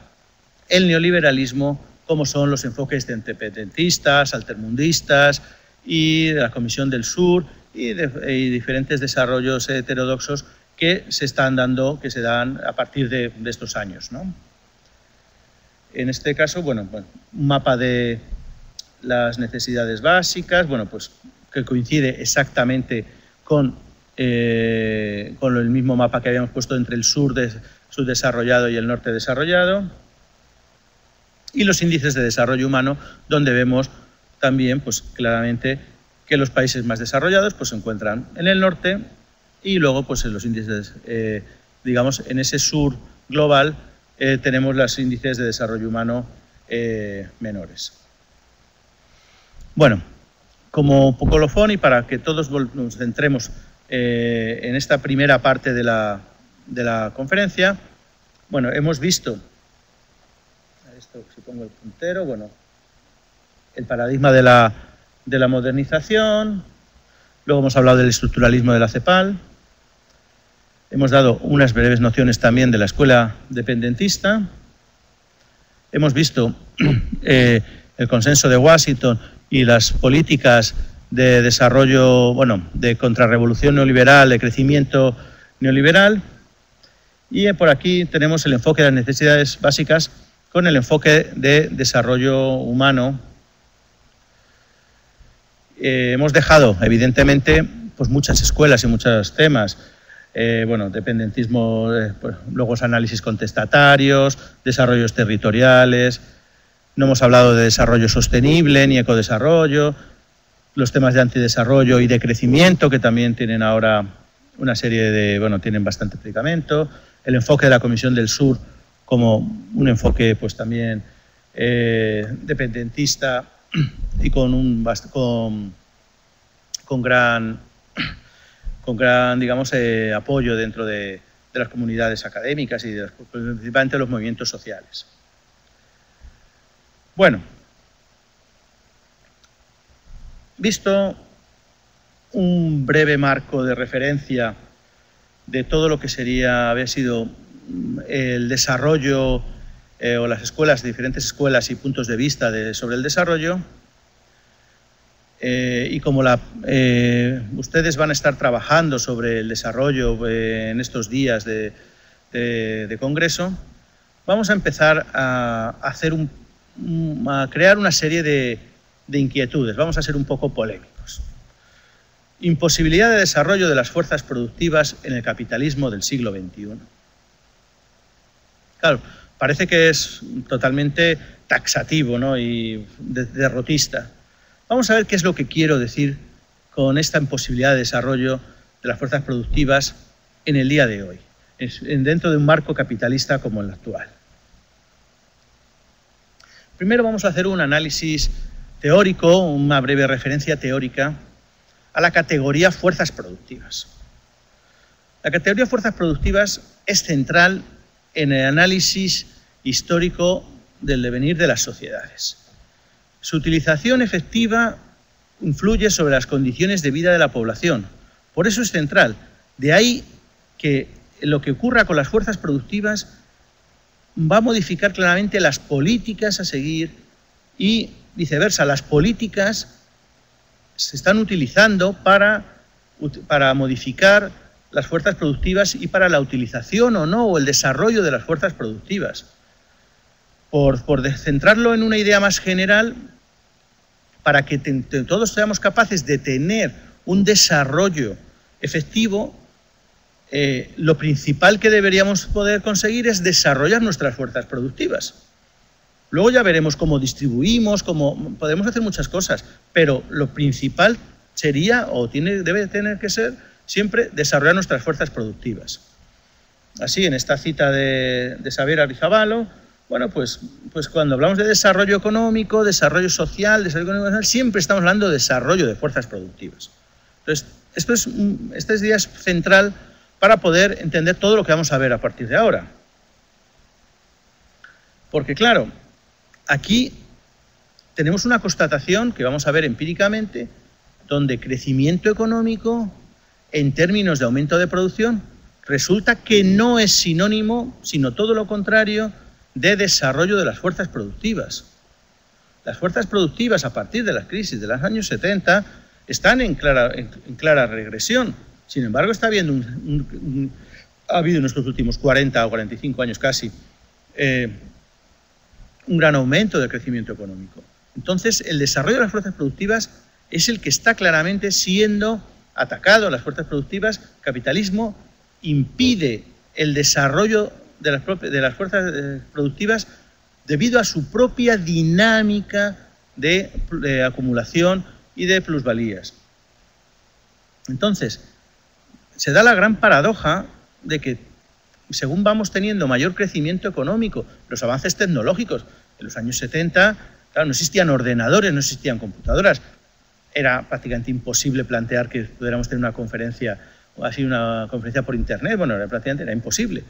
el neoliberalismo como son los enfoques independentistas, altermundistas y de la Comisión del Sur y diferentes desarrollos heterodoxos que se dan a partir de estos años, ¿no? En este caso, bueno, un mapa de las necesidades básicas, bueno, pues que coincide exactamente con el mismo mapa que habíamos puesto entre el subdesarrollado y el norte desarrollado, y los índices de desarrollo humano, donde vemos también pues, claramente que los países más desarrollados pues, se encuentran en el norte y luego pues, en los índices, digamos, en ese sur global tenemos los índices de desarrollo humano menores. Bueno, como colofón y para que todos nos centremos en esta primera parte de la conferencia, bueno, hemos visto, esto si pongo el puntero, bueno, el paradigma de la modernización, luego hemos hablado del estructuralismo de la CEPAL, hemos dado unas breves nociones también de la escuela dependentista, hemos visto el consenso de Washington y las políticas de desarrollo, bueno, de contrarrevolución neoliberal, de crecimiento neoliberal, y por aquí tenemos el enfoque de las necesidades básicas con el enfoque de desarrollo humano. Hemos dejado, evidentemente, pues muchas escuelas y muchos temas, bueno, dependentismo, luego los análisis contestatarios, desarrollos territoriales. No hemos hablado de desarrollo sostenible ni ecodesarrollo. los temas de antidesarrollo y de crecimiento, que también tienen ahora una serie de, bueno, tienen bastante predicamento, el enfoque de la Comisión del Sur como un enfoque pues también dependentista y con gran digamos, apoyo dentro de las comunidades académicas y principalmente de los movimientos sociales. Bueno, visto un breve marco de referencia de todo lo que había sido el desarrollo o las escuelas, diferentes escuelas y puntos de vista sobre el desarrollo, y como ustedes van a estar trabajando sobre el desarrollo en estos días de congreso, vamos a empezar a crear una serie de inquietudes. Vamos a ser un poco polémicos. Imposibilidad de desarrollo de las fuerzas productivas en el capitalismo del siglo XXI. Claro, parece que es totalmente taxativo, ¿no? Y derrotista. Vamos a ver qué es lo que quiero decir con esta imposibilidad de desarrollo de las fuerzas productivas en el día de hoy, dentro de un marco capitalista como el actual. Primero vamos a hacer un análisis teórico, una breve referencia teórica a la categoría fuerzas productivas. La categoría fuerzas productivas es central en el análisis histórico del devenir de las sociedades. Su utilización efectiva influye sobre las condiciones de vida de la población. Por eso es central. De ahí que lo que ocurra con las fuerzas productivas va a modificar claramente las políticas a seguir y viceversa. Las políticas se están utilizando para modificar las fuerzas productivas y para la utilización o no, o el desarrollo de las fuerzas productivas. Por centrarlo en una idea más general, para que todos seamos capaces de tener un desarrollo efectivo, lo principal que deberíamos poder conseguir es desarrollar nuestras fuerzas productivas. Luego ya veremos cómo distribuimos, podemos hacer muchas cosas, pero lo principal sería, debe tener que ser, siempre desarrollar nuestras fuerzas productivas. Así, en esta cita de Xavier Arrizabalo, bueno, pues cuando hablamos de desarrollo económico, desarrollo social, siempre estamos hablando de desarrollo de fuerzas productivas. Entonces, este día es central para poder entender todo lo que vamos a ver a partir de ahora. Porque, claro, aquí tenemos una constatación que vamos a ver empíricamente, donde crecimiento económico, en términos de aumento de producción, resulta que no es sinónimo, sino todo lo contrario, de desarrollo de las fuerzas productivas. Las fuerzas productivas, a partir de la crisis de los años 70, están en clara regresión. Sin embargo, ha habido en estos últimos 40 o 45 años casi un gran aumento del crecimiento económico. Entonces, el desarrollo de las fuerzas productivas es el que está claramente siendo atacado. Las fuerzas productivas, capitalismo, impide el desarrollo de las fuerzas productivas debido a su propia dinámica de acumulación y de plusvalías. Entonces, se da la gran paradoja de que según vamos teniendo mayor crecimiento económico, los avances tecnológicos, en los años 70, claro, no existían ordenadores, no existían computadoras, era prácticamente imposible plantear que pudiéramos tener una conferencia o así una conferencia por internet, bueno, prácticamente era imposible.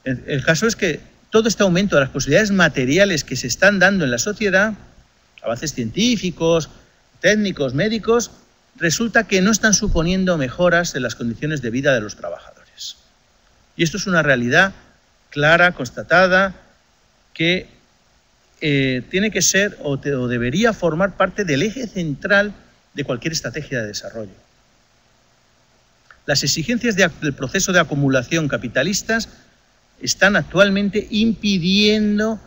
El caso es que todo este aumento de las posibilidades materiales que se están dando en la sociedad, avances científicos, técnicos, médicos, resulta que no están suponiendo mejoras en las condiciones de vida de los trabajadores. Y esto es una realidad clara, constatada, que tiene que ser o debería formar parte del eje central de cualquier estrategia de desarrollo. Las exigencias del proceso de acumulación capitalistas están actualmente impidiendo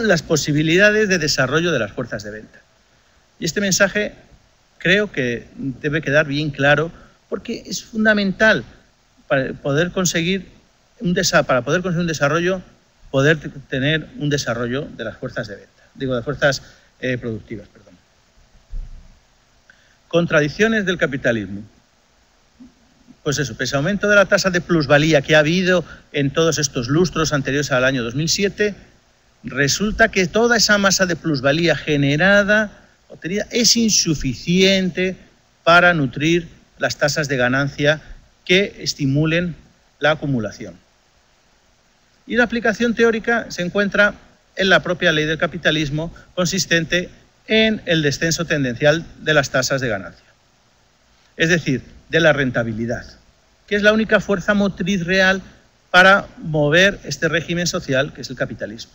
las posibilidades de desarrollo de las fuerzas de venta. Y este mensaje creo que debe quedar bien claro porque es fundamental para poder conseguir un desarrollo, poder tener un desarrollo de las fuerzas de venta, de fuerzas productivas, perdón. Contradicciones del capitalismo. Pues eso, pese al aumento de la tasa de plusvalía que ha habido en todos estos lustros anteriores al año 2007, resulta que toda esa masa de plusvalía generada, obtenida, es insuficiente para nutrir las tasas de ganancia que estimulen la acumulación. Y la aplicación teórica se encuentra en la propia ley del capitalismo, consistente en el descenso tendencial de las tasas de ganancia, es decir, de la rentabilidad, que es la única fuerza motriz real para mover este régimen social que es el capitalismo.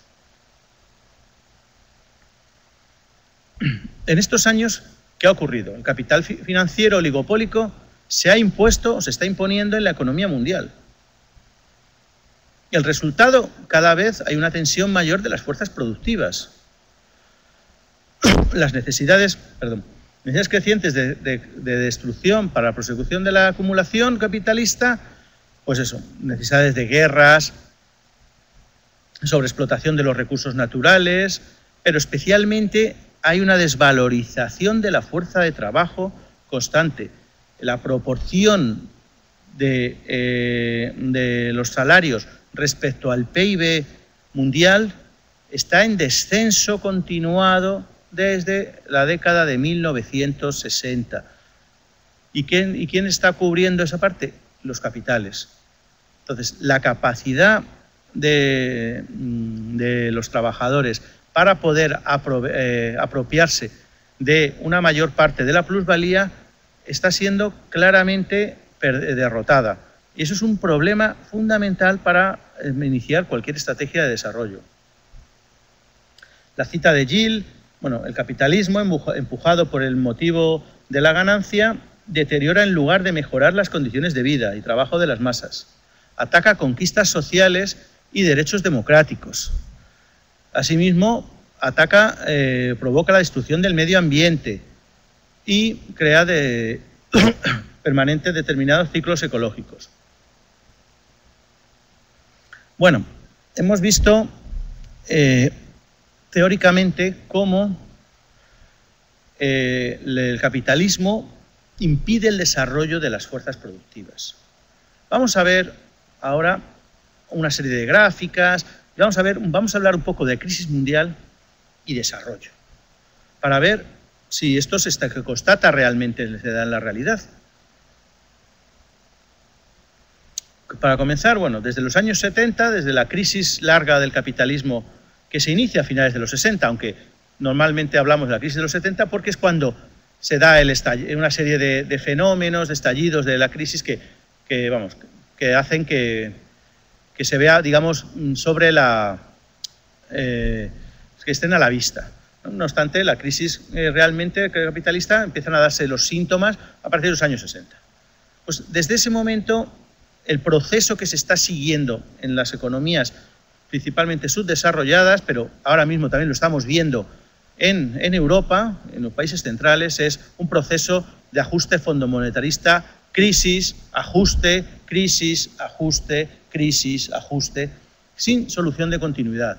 En estos años, ¿qué ha ocurrido? El capital financiero oligopólico se ha impuesto o se está imponiendo en la economía mundial. El resultado, cada vez hay una tensión mayor de las fuerzas productivas. Las necesidades crecientes de destrucción para la prosecución de la acumulación capitalista, pues eso, necesidades de guerras, sobreexplotación de los recursos naturales, pero especialmente hay una desvalorización de la fuerza de trabajo constante. La proporción de los salarios respecto al PIB mundial está en descenso continuado desde la década de 1960. ¿Y quién está cubriendo esa parte? Los capitales. Entonces, la capacidad de los trabajadores para poder apropiarse de una mayor parte de la plusvalía está siendo claramente derrotada. Y eso es un problema fundamental para iniciar cualquier estrategia de desarrollo. La cita de Gill, bueno, el capitalismo, empujado por el motivo de la ganancia, deteriora en lugar de mejorar las condiciones de vida y trabajo de las masas. Ataca conquistas sociales y derechos democráticos. Asimismo, provoca la destrucción del medio ambiente y crea permanentes determinados ciclos ecológicos. Bueno, hemos visto teóricamente cómo el capitalismo impide el desarrollo de las fuerzas productivas. Vamos a ver ahora una serie de gráficas, vamos a hablar un poco de crisis mundial y desarrollo, para ver si esto se constata realmente se da en la realidad. Para comenzar, bueno, desde los años 70, desde la crisis larga del capitalismo que se inicia a finales de los 60, aunque normalmente hablamos de la crisis de los 70 porque es cuando se da una serie de fenómenos, de estallidos de la crisis que hacen que se vea, digamos, que estén a la vista. No obstante, la crisis realmente capitalista empiezan a darse los síntomas a partir de los años 60. Pues desde ese momento, el proceso que se está siguiendo en las economías principalmente subdesarrolladas, pero ahora mismo también lo estamos viendo en Europa, en los países centrales, es un proceso de ajuste fondomonetarista, crisis, ajuste, crisis, ajuste, crisis, ajuste, sin solución de continuidad.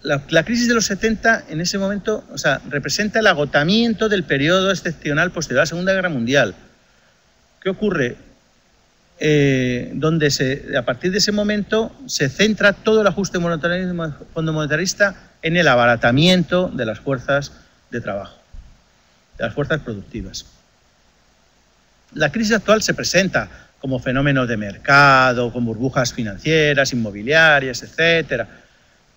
La crisis de los 70 en ese momento, representa el agotamiento del periodo excepcional posterior a la Segunda Guerra Mundial. ¿Qué ocurre? A partir de ese momento se centra todo el ajuste fondomonetarista en el abaratamiento de las fuerzas de trabajo, de las fuerzas productivas. La crisis actual se presenta como fenómenos de mercado, con burbujas financieras, inmobiliarias, etcétera.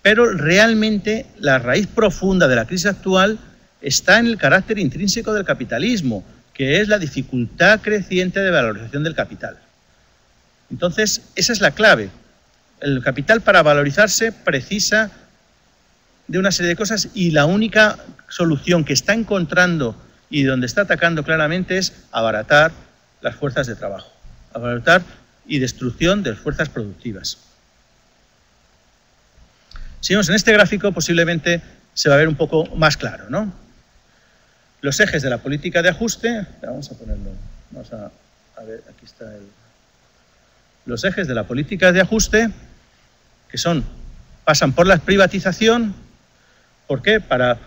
Pero realmente la raíz profunda de la crisis actual está en el carácter intrínseco del capitalismo, que es la dificultad creciente de valorización del capital. Entonces, esa es la clave. El capital, para valorizarse, precisa de una serie de cosas y la única solución que está encontrando y donde está atacando claramente es abaratar las fuerzas de trabajo, abaratar y destrucción de las fuerzas productivas. Si vemos en este gráfico, posiblemente se va a ver un poco más claro, ¿no? Los ejes de la política de ajuste, vamos a ver, aquí está los ejes de la política de ajuste, que pasan por la privatización. ¿Por qué? Para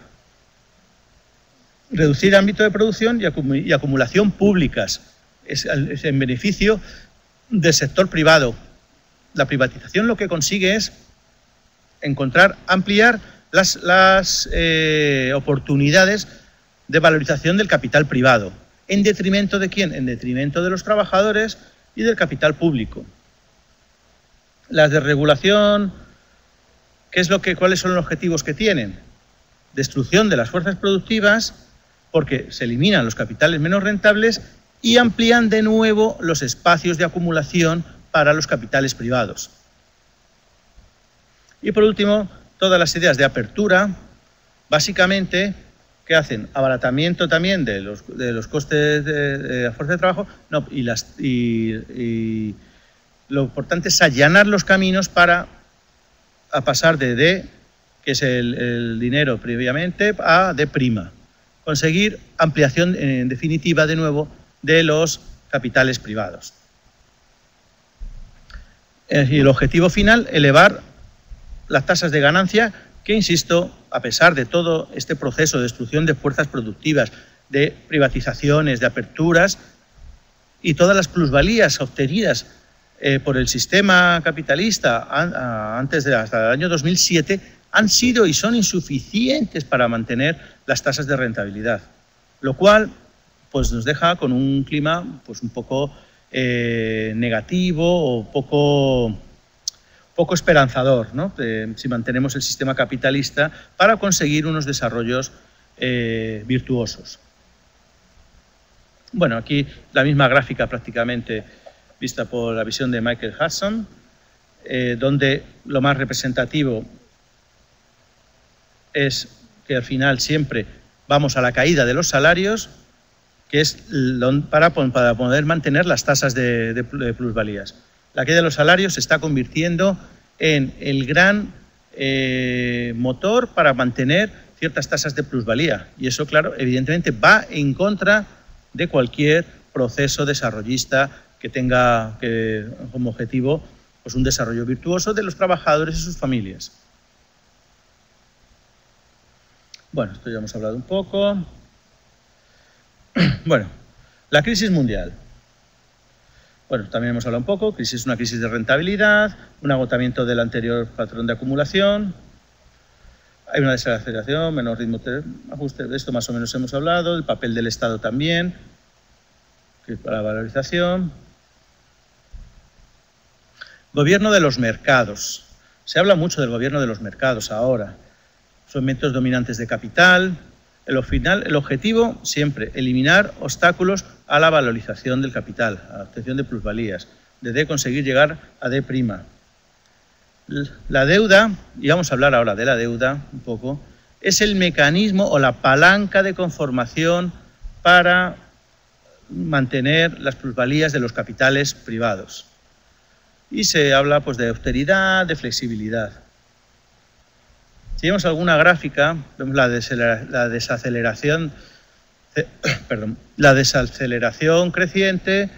reducir ámbito de producción y acumulación públicas. Es en beneficio del sector privado. La privatización lo que consigue es ampliar las oportunidades de valorización del capital privado. ¿En detrimento de quién? En detrimento de los trabajadores y del capital público. La desregulación, ¿cuáles son los objetivos que tienen? Destrucción de las fuerzas productivas, porque se eliminan los capitales menos rentables y amplían de nuevo los espacios de acumulación para los capitales privados. Y por último, todas las ideas de apertura, básicamente, ¿qué hacen? Abaratamiento también de los costes de la fuerza de trabajo, y lo importante es allanar los caminos para pasar de D, que es el dinero previamente, a D'. Conseguir ampliación, en definitiva, de nuevo, de los capitales privados. Y el objetivo final, elevar las tasas de ganancia, que, insisto, a pesar de todo este proceso de destrucción de fuerzas productivas, de privatizaciones, de aperturas y todas las plusvalías obtenidas por el sistema capitalista hasta el año 2007, han sido y son insuficientes para mantener las tasas de rentabilidad, lo cual pues, nos deja con un clima pues, un poco negativo o poco esperanzador, ¿no? Si mantenemos el sistema capitalista para conseguir unos desarrollos virtuosos. Bueno, aquí la misma gráfica prácticamente vista por la visión de Michael Hudson, donde lo más representativo es que al final siempre vamos a la caída de los salarios, que es para poder mantener las tasas de plusvalías. La caída de los salarios se está convirtiendo en el gran motor para mantener ciertas tasas de plusvalía. Y eso, claro, evidentemente va en contra de cualquier proceso desarrollista que tenga como objetivo pues, un desarrollo virtuoso de los trabajadores y sus familias. Bueno, esto ya hemos hablado un poco. Bueno, la crisis mundial. Bueno, también hemos hablado un poco, una crisis de rentabilidad, un agotamiento del anterior patrón de acumulación, hay una desaceleración, menor ritmo de ajuste, de esto más o menos hemos hablado, el papel del Estado también, que para la valorización. Gobierno de los mercados. Se habla mucho del gobierno de los mercados ahora. Son métodos dominantes de capital. El objetivo siempre, eliminar obstáculos a la valorización del capital, a la obtención de plusvalías, de conseguir llegar a D'. La deuda, y vamos a hablar ahora de la deuda un poco, es el mecanismo o la palanca de conformación para mantener las plusvalías de los capitales privados. Y se habla pues, de austeridad, de flexibilidad. Si vemos alguna gráfica, vemos la desaceleración creciente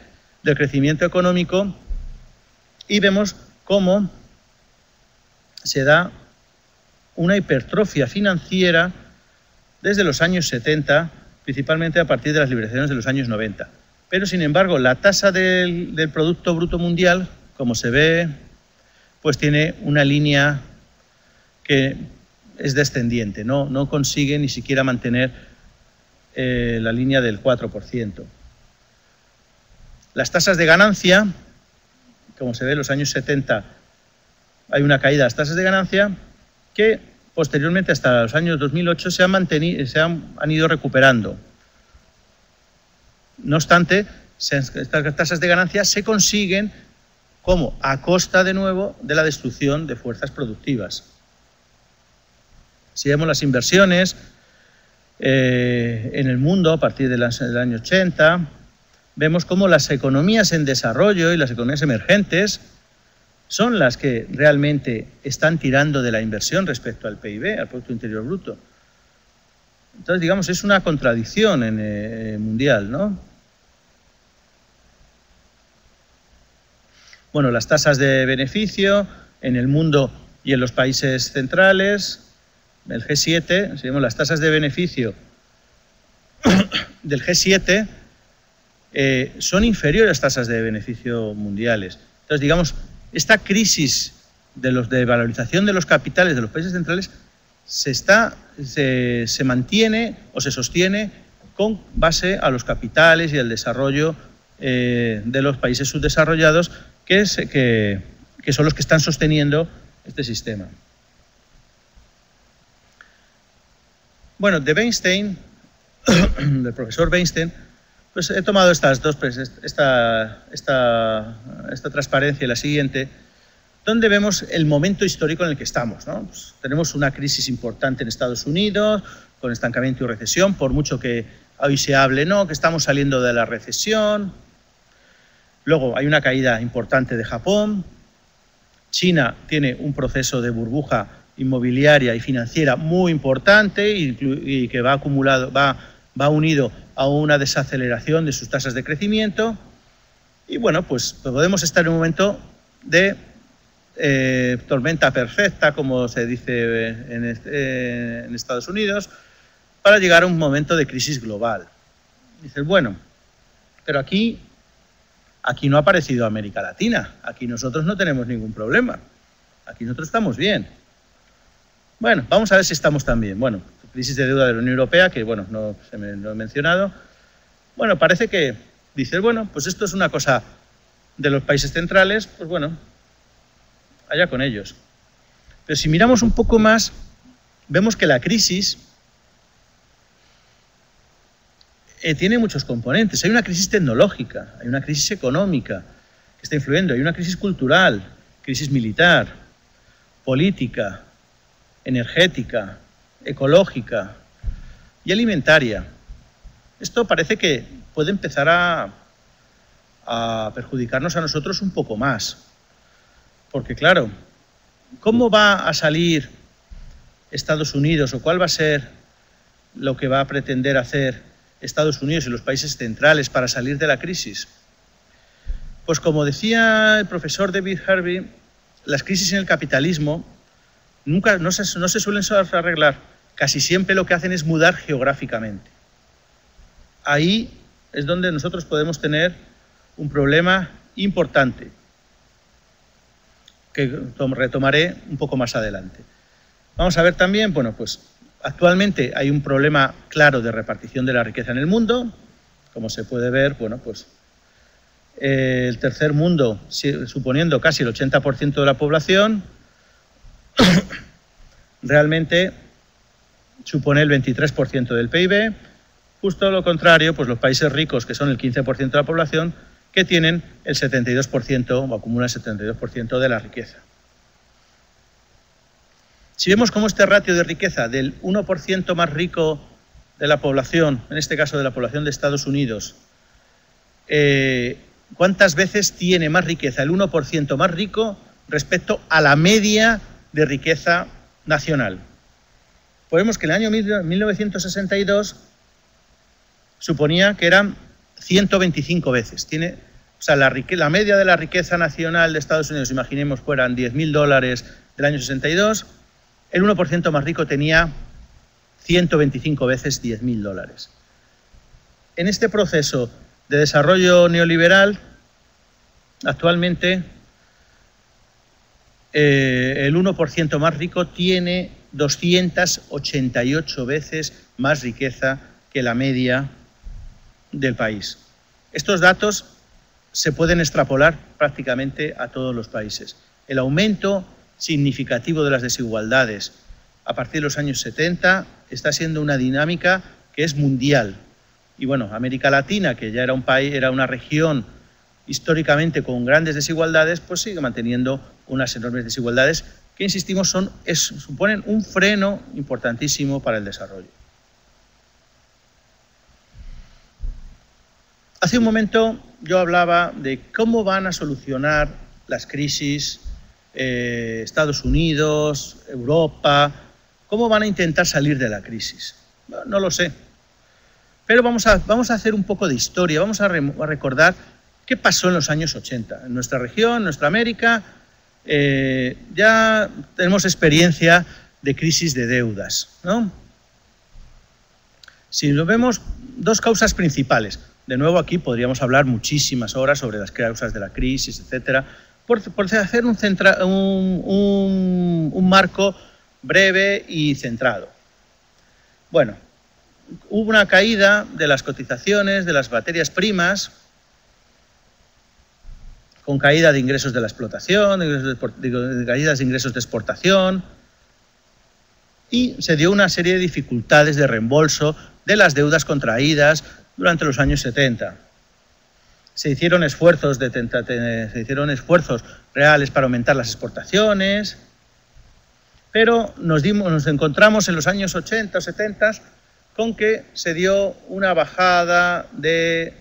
del crecimiento económico y vemos cómo se da una hipertrofia financiera desde los años 70, principalmente a partir de las liberaciones de los años 90. Pero, sin embargo, la tasa del Producto Bruto Mundial, como se ve, pues tiene una línea que es descendiente, no consigue ni siquiera mantener la línea del 4%. Las tasas de ganancia, como se ve en los años 70, hay una caída de las tasas de ganancia que posteriormente hasta los años 2008 han ido recuperando. No obstante, estas tasas de ganancia se consiguen como a costa de nuevo de la destrucción de fuerzas productivas. Si vemos las inversiones en el mundo a partir del año 80, vemos cómo las economías en desarrollo y las economías emergentes son las que realmente están tirando de la inversión respecto al PIB, al Producto Interior Bruto. Entonces, digamos, es una contradicción mundial, ¿no? Bueno, las tasas de beneficio en el mundo y en los países centrales, el G7, si vemos las tasas de beneficio del G7 son inferiores a las tasas de beneficio mundiales. Entonces, digamos, esta crisis de valorización de los capitales de los países centrales se mantiene o se sostiene con base a los capitales y el desarrollo de los países subdesarrollados que son los que están sosteniendo este sistema. Bueno, de Weinstein, del profesor Weinstein, pues he tomado esta transparencia y la siguiente, donde vemos el momento histórico en el que estamos, ¿no? Pues tenemos una crisis importante en Estados Unidos, con estancamiento y recesión, por mucho que hoy se hable, no, que estamos saliendo de la recesión. Luego hay una caída importante de Japón. China tiene un proceso de burbuja inmobiliaria y financiera muy importante y que va unido a una desaceleración de sus tasas de crecimiento. Y bueno, pues podemos estar en un momento de tormenta perfecta, como se dice en Estados Unidos, para llegar a un momento de crisis global. Dices, bueno, pero aquí no ha aparecido América Latina, aquí nosotros no tenemos ningún problema, aquí nosotros estamos bien. Bueno, vamos a ver si estamos tan bien. Bueno, crisis de deuda de la Unión Europea, que bueno, no he mencionado. Bueno, parece que dices, bueno, pues esto es una cosa de los países centrales, pues bueno, allá con ellos. Pero si miramos un poco más, vemos que la crisis tiene muchos componentes. Hay una crisis tecnológica, hay una crisis económica que está influyendo, hay una crisis cultural, crisis militar, política, energética, ecológica y alimentaria. Esto parece que puede empezar a perjudicarnos a nosotros un poco más. Porque claro, ¿cómo va a salir Estados Unidos o cuál va a ser lo que va a pretender hacer Estados Unidos y los países centrales para salir de la crisis? Pues como decía el profesor David Harvey, las crisis en el capitalismo no se suelen arreglar. Casi siempre lo que hacen es mudar geográficamente. Ahí es donde nosotros podemos tener un problema importante, que retomaré un poco más adelante. Vamos a ver también, bueno, pues actualmente hay un problema claro de repartición de la riqueza en el mundo. Como se puede ver, bueno, pues el tercer mundo, suponiendo casi el 80% de la población, realmente supone el 23% del PIB. Justo lo contrario, pues los países ricos, que son el 15% de la población, que tienen el 72% o acumulan el 72% de la riqueza. Si vemos cómo este ratio de riqueza del 1% más rico de la población, en este caso de la población de Estados Unidos, ¿cuántas veces tiene más riqueza el 1% más rico respecto a la media de riqueza nacional? Pues vemos que en el año 1962 suponía que eran 125 veces. La media de la riqueza nacional de Estados Unidos, imaginemos, fueran $10.000 del año 62, el 1% más rico tenía 125 veces $10.000. En este proceso de desarrollo neoliberal, actualmente el 1% más rico tiene 288 veces más riqueza que la media del país. Estos datos se pueden extrapolar prácticamente a todos los países. El aumento significativo de las desigualdades a partir de los años 70 está siendo una dinámica que es mundial. Y bueno, América Latina, que ya era un país, era una región históricamente con grandes desigualdades, pues sigue manteniendo unas enormes desigualdades que, insistimos, suponen un freno importantísimo para el desarrollo. Hace un momento yo hablaba de cómo van a solucionar las crisis Estados Unidos, Europa, cómo van a intentar salir de la crisis. No lo sé. Pero vamos a hacer un poco de historia, vamos a recordar qué pasó en los años 80. En nuestra región, en nuestra América, ya tenemos experiencia de crisis de deudas, ¿no? Si lo vemos, dos causas principales. De nuevo, aquí podríamos hablar muchísimas horas sobre las causas de la crisis, etcétera, por hacer un marco breve y centrado. Bueno, hubo una caída de las cotizaciones de las materias primas, con caída de ingresos de la explotación, caídas de ingresos de exportación, y se dio una serie de dificultades de reembolso de las deudas contraídas durante los años 70. Se hicieron esfuerzos reales para aumentar las exportaciones, pero nos encontramos en los años 80 o 70 con que se dio una bajada de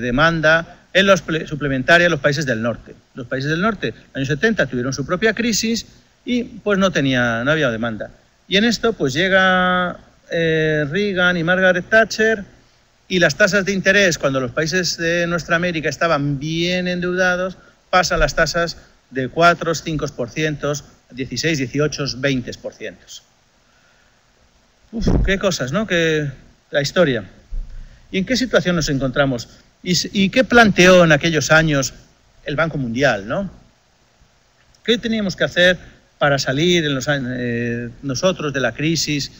demanda en los suplementarios en los países del norte. Los países del norte, en los años 70, tuvieron su propia crisis y pues no había demanda. Y en esto pues llega Reagan y Margaret Thatcher, y las tasas de interés, cuando los países de nuestra América estaban bien endeudados, pasan las tasas de 4, 5%, 16, 18, 20%. Uf, qué cosas, ¿no? La historia. ¿Y en qué situación nos encontramos? ¿Y qué planteó en aquellos años el Banco Mundial, ¿no? ¿Qué teníamos que hacer para salir nosotros de la crisis?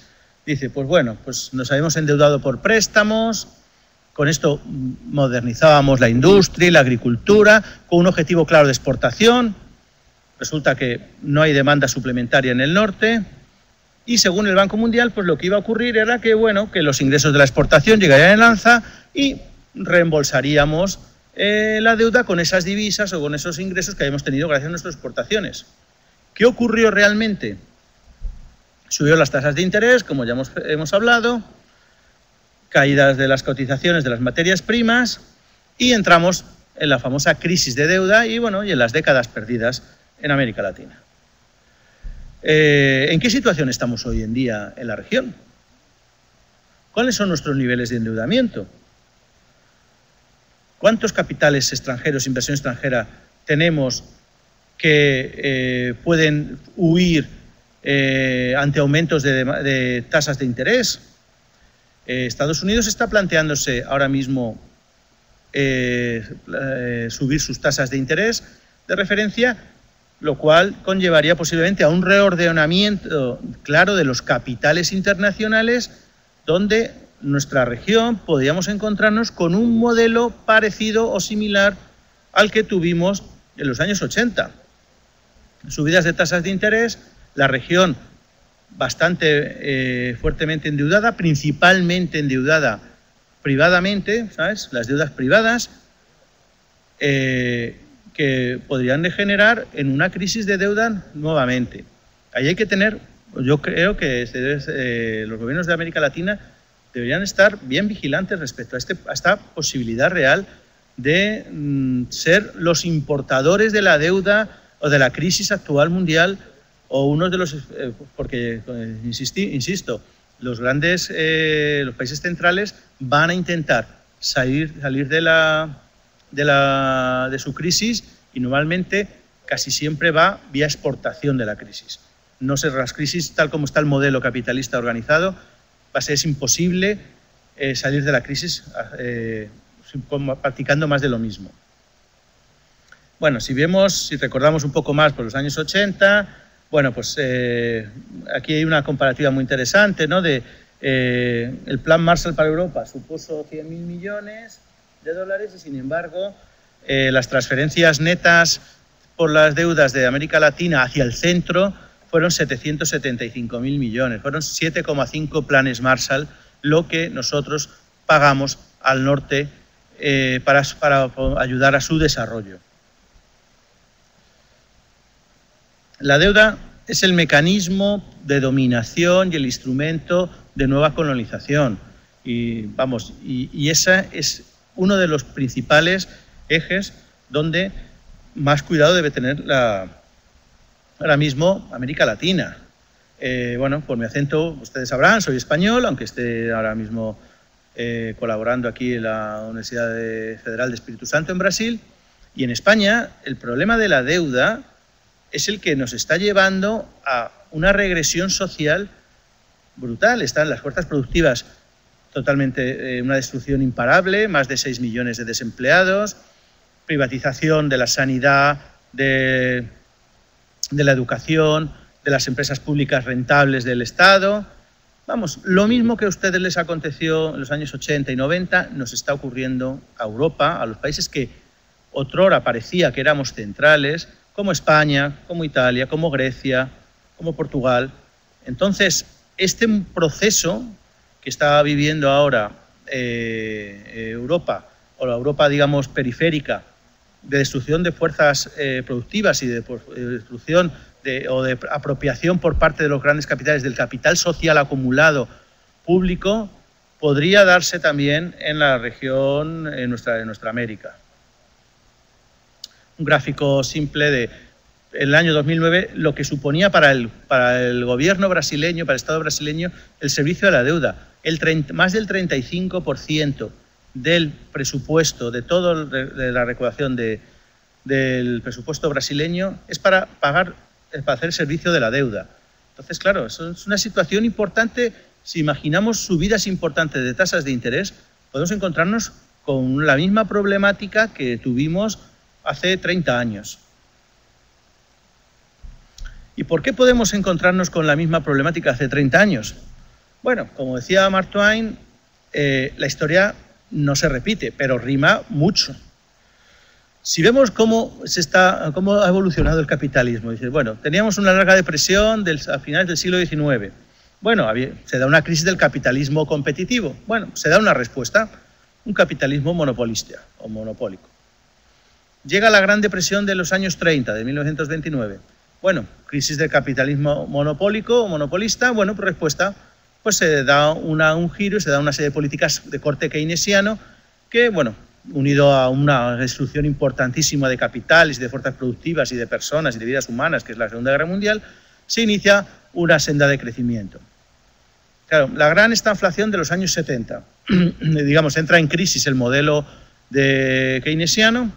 Dice, pues bueno, pues nos habíamos endeudado por préstamos, con esto modernizábamos la industria y la agricultura, con un objetivo claro de exportación. Resulta que no hay demanda suplementaria en el norte, y según el Banco Mundial, pues lo que iba a ocurrir era que, bueno, que los ingresos de la exportación llegarían en alza y reembolsaríamos la deuda con esas divisas o con esos ingresos que habíamos tenido gracias a nuestras exportaciones. ¿Qué ocurrió realmente? Subió las tasas de interés, como ya hemos hablado, caídas de las cotizaciones de las materias primas, y entramos en la famosa crisis de deuda y en las décadas perdidas en América Latina. ¿En qué situación estamos hoy en día en la región? ¿Cuáles son nuestros niveles de endeudamiento? ¿Cuántos capitales extranjeros, inversión extranjera, tenemos que pueden huir ante aumentos de tasas de interés? Estados Unidos está planteándose ahora mismo subir sus tasas de interés de referencia, lo cual conllevaría posiblemente a un reordenamiento claro de los capitales internacionales, donde nuestra región podríamos encontrarnos con un modelo parecido o similar al que tuvimos en los años 80. Subidas de tasas de interés, la región bastante fuertemente endeudada, principalmente endeudada privadamente, ¿sabes? Las deudas privadas, que podrían degenerar en una crisis de deuda nuevamente. Ahí hay que tener, yo creo que los gobiernos de América Latina deberían estar bien vigilantes respecto a esta posibilidad real de ser los importadores de la deuda o de la crisis actual mundial, o uno de los, porque insisto, los países centrales van a intentar salir de su crisis, y normalmente casi siempre va vía exportación de la crisis. No ser las crisis, tal como está el modelo capitalista organizado, es imposible salir de la crisis practicando más de lo mismo. Bueno, si recordamos un poco más por los años 80, bueno, pues aquí hay una comparativa muy interesante, ¿no? El Plan Marshall para Europa supuso 100.000 millones de dólares, y sin embargo las transferencias netas por las deudas de América Latina hacia el centro fueron 775.000 millones, fueron 7,5 planes Marshall lo que nosotros pagamos al norte para ayudar a su desarrollo. La deuda es el mecanismo de dominación y el instrumento de nueva colonización. Y ese es uno de los principales ejes donde más cuidado debe tener ahora mismo América Latina. Bueno, por mi acento, ustedes sabrán, soy español, aunque esté ahora mismo colaborando aquí en la Universidad Federal de Espíritu Santo en Brasil. Y en España el problema de la deuda es el que nos está llevando a una regresión social brutal. Están las fuerzas productivas totalmente una destrucción imparable, más de 6 millones de desempleados, privatización de la sanidad, de la educación, de las empresas públicas rentables del Estado. Vamos, lo mismo que a ustedes les aconteció en los años 80 y 90 nos está ocurriendo a Europa, a los países que otrora parecía que éramos centrales, como España, como Italia, como Grecia, como Portugal. Entonces, este proceso que está viviendo ahora Europa, o la Europa, digamos, periférica, de destrucción de fuerzas productivas y de destrucción o de apropiación por parte de los grandes capitales del capital social acumulado público, podría darse también en la región, en nuestra América. Un gráfico simple de el año 2009, lo que suponía para el gobierno brasileño, para el Estado brasileño, el servicio de la deuda. Más del 35% del presupuesto, de la recaudación del presupuesto brasileño, es para hacer servicio de la deuda. Entonces, claro, eso es una situación importante. Si imaginamos subidas importantes de tasas de interés, podemos encontrarnos con la misma problemática que tuvimos hace 30 años. ¿Y por qué podemos encontrarnos con la misma problemática hace 30 años? Bueno, como decía Mark Twain, la historia no se repite, pero rima mucho. Si vemos cómo ha evolucionado el capitalismo, dices, bueno, teníamos una larga depresión a finales del siglo XIX. Bueno, se da una crisis del capitalismo competitivo. Bueno, se da una respuesta, un capitalismo monopolista o monopólico. Llega la Gran Depresión de los años 30, de 1929. Bueno, crisis del capitalismo monopólico o monopolista, bueno, pues respuesta, pues se da un giro y se da una serie de políticas de corte keynesiano que, bueno, unido a una destrucción importantísima de capitales, de fuerzas productivas y de personas y de vidas humanas, que es la Segunda Guerra Mundial, se inicia una senda de crecimiento. Claro, la gran estanflación de los años 70, digamos, entra en crisis el modelo keynesiano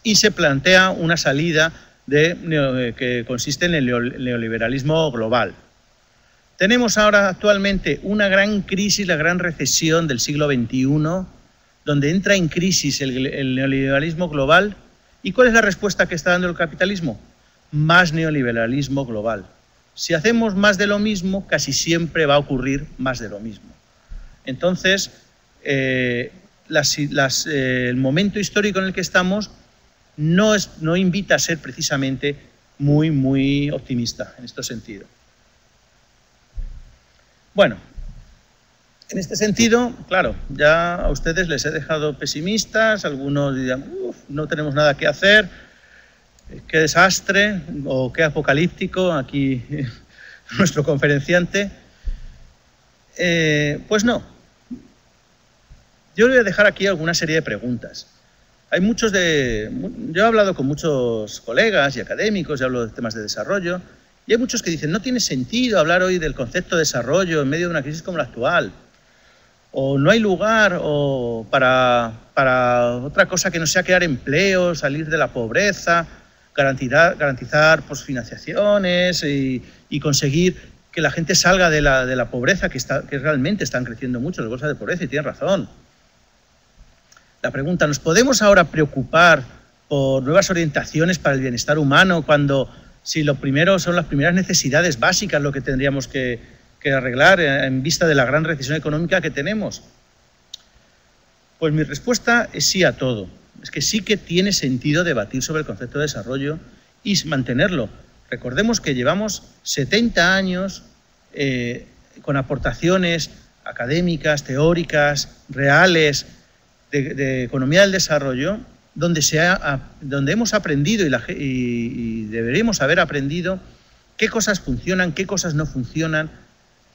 y se plantea una salida que consiste en el neoliberalismo global. Tenemos ahora actualmente una gran crisis, la gran recesión del siglo XXI, donde entra en crisis el neoliberalismo global. ¿Y cuál es la respuesta que está dando el capitalismo? Más neoliberalismo global. Si hacemos más de lo mismo, casi siempre va a ocurrir más de lo mismo. Entonces, el momento histórico en el que estamos no invita a ser precisamente muy, muy optimista en este sentido. Bueno, en este sentido, claro, ya a ustedes les he dejado pesimistas, algunos dirán, no tenemos nada que hacer, qué desastre o qué apocalíptico, aquí nuestro conferenciante. Pues no. Yo le voy a dejar aquí alguna serie de preguntas. Yo he hablado con muchos colegas y académicos, y hablo de temas de desarrollo, y hay muchos que dicen, no tiene sentido hablar hoy del concepto de desarrollo en medio de una crisis como la actual, o no hay lugar para otra cosa que no sea crear empleo, salir de la pobreza, garantizar financiaciones y conseguir que la gente salga de la pobreza, que realmente están creciendo mucho las bolsas de pobreza, y tienen razón. La pregunta, ¿nos podemos ahora preocupar por nuevas orientaciones para el bienestar humano si lo primero son las primeras necesidades básicas lo que tendríamos que arreglar en vista de la gran recesión económica que tenemos? Pues mi respuesta es sí a todo. Es que sí que tiene sentido debatir sobre el concepto de desarrollo y mantenerlo. Recordemos que llevamos 70 años con aportaciones académicas, teóricas, reales, de economía del desarrollo, donde hemos aprendido y deberíamos haber aprendido qué cosas funcionan, qué cosas no funcionan,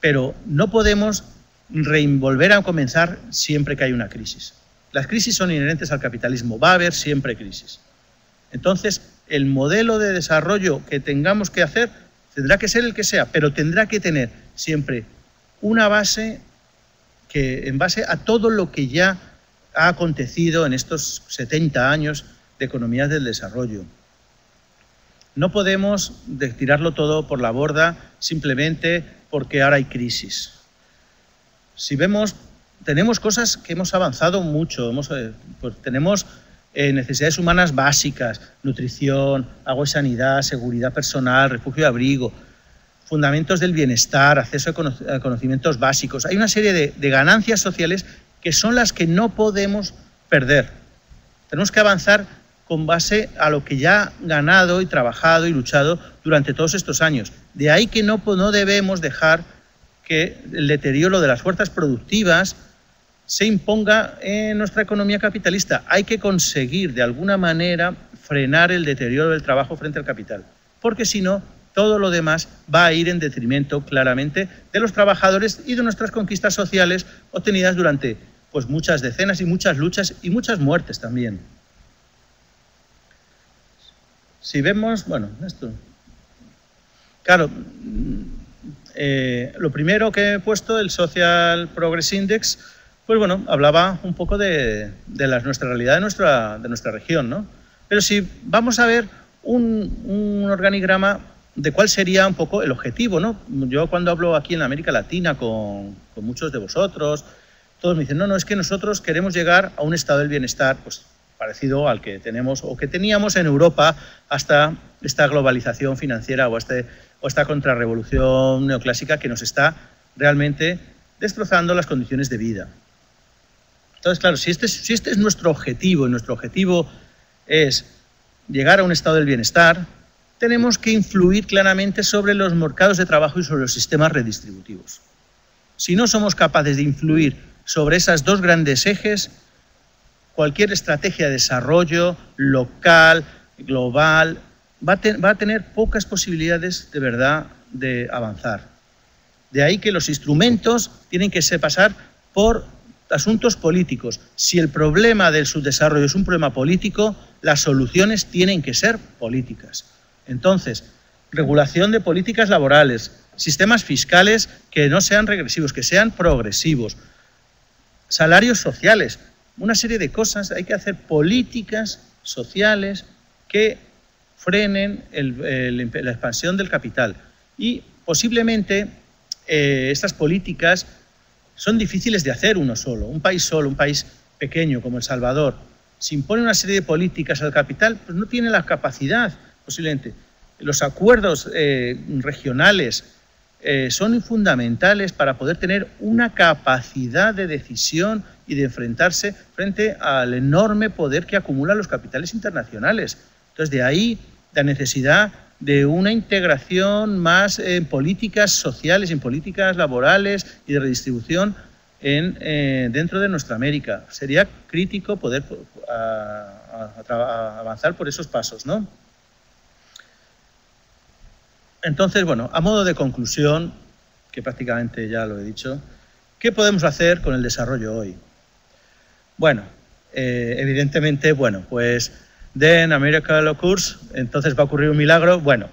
pero no podemos volver a comenzar siempre que hay una crisis. Las crisis son inherentes al capitalismo, va a haber siempre crisis. Entonces, el modelo de desarrollo que tengamos que hacer tendrá que ser el que sea, pero tendrá que tener siempre una base en base a todo lo que ya ha acontecido en estos 70 años de economías del desarrollo. No podemos tirarlo todo por la borda simplemente porque ahora hay crisis. Si vemos tenemos cosas que hemos avanzado mucho, pues tenemos necesidades humanas básicas, nutrición, agua y sanidad, seguridad personal, refugio y abrigo, fundamentos del bienestar, acceso a conocimientos básicos. Hay una serie de ganancias sociales que son las que no podemos perder. Tenemos que avanzar con base a lo que ya ha ganado y trabajado y luchado durante todos estos años. De ahí que no debemos dejar que el deterioro de las fuerzas productivas se imponga en nuestra economía capitalista. Hay que conseguir, de alguna manera, frenar el deterioro del trabajo frente al capital, porque si no, todo lo demás va a ir en detrimento, claramente, de los trabajadores y de nuestras conquistas sociales obtenidas durante pues, muchas decenas y muchas luchas y muchas muertes también. Si vemos, bueno, esto... Claro, lo primero que he puesto, el Social Progress Index, pues bueno, hablaba un poco de nuestra realidad, de nuestra región, ¿no? Pero si vamos a ver un organigrama de cuál sería un poco el objetivo, ¿no? Yo cuando hablo aquí en América Latina con muchos de vosotros, todos me dicen, no, es que nosotros queremos llegar a un estado del bienestar pues, parecido al que tenemos o que teníamos en Europa hasta esta globalización financiera o esta contrarrevolución neoclásica que nos está realmente destrozando las condiciones de vida. Entonces, claro, si este es nuestro objetivo, y nuestro objetivo es llegar a un estado del bienestar, tenemos que influir claramente sobre los mercados de trabajo y sobre los sistemas redistributivos. Si no somos capaces de influir sobre esos dos grandes ejes, cualquier estrategia de desarrollo local, global, va a tener pocas posibilidades de verdad de avanzar. De ahí que los instrumentos tienen que pasar por asuntos políticos. Si el problema del subdesarrollo es un problema político, las soluciones tienen que ser políticas. Entonces, regulación de políticas laborales, sistemas fiscales que no sean regresivos, que sean progresivos, salarios sociales, una serie de cosas. Hay que hacer políticas sociales que frenen la expansión del capital. Y posiblemente estas políticas son difíciles de hacer uno solo, un país pequeño como El Salvador. Si impone una serie de políticas al capital, pues no tiene la capacidad, posiblemente. Los acuerdos regionales son fundamentales para poder tener una capacidad de decisión y de enfrentarse frente al enorme poder que acumulan los capitales internacionales. Entonces, de ahí la necesidad de una integración más en políticas sociales, en políticas laborales y de redistribución dentro de nuestra América. Sería crítico poder avanzar por esos pasos, ¿no? Entonces, bueno, a modo de conclusión, que prácticamente ya lo he dicho, ¿qué podemos hacer con el desarrollo hoy? Bueno, evidentemente, bueno, pues then a miracle occurs, entonces va a ocurrir un milagro. Bueno,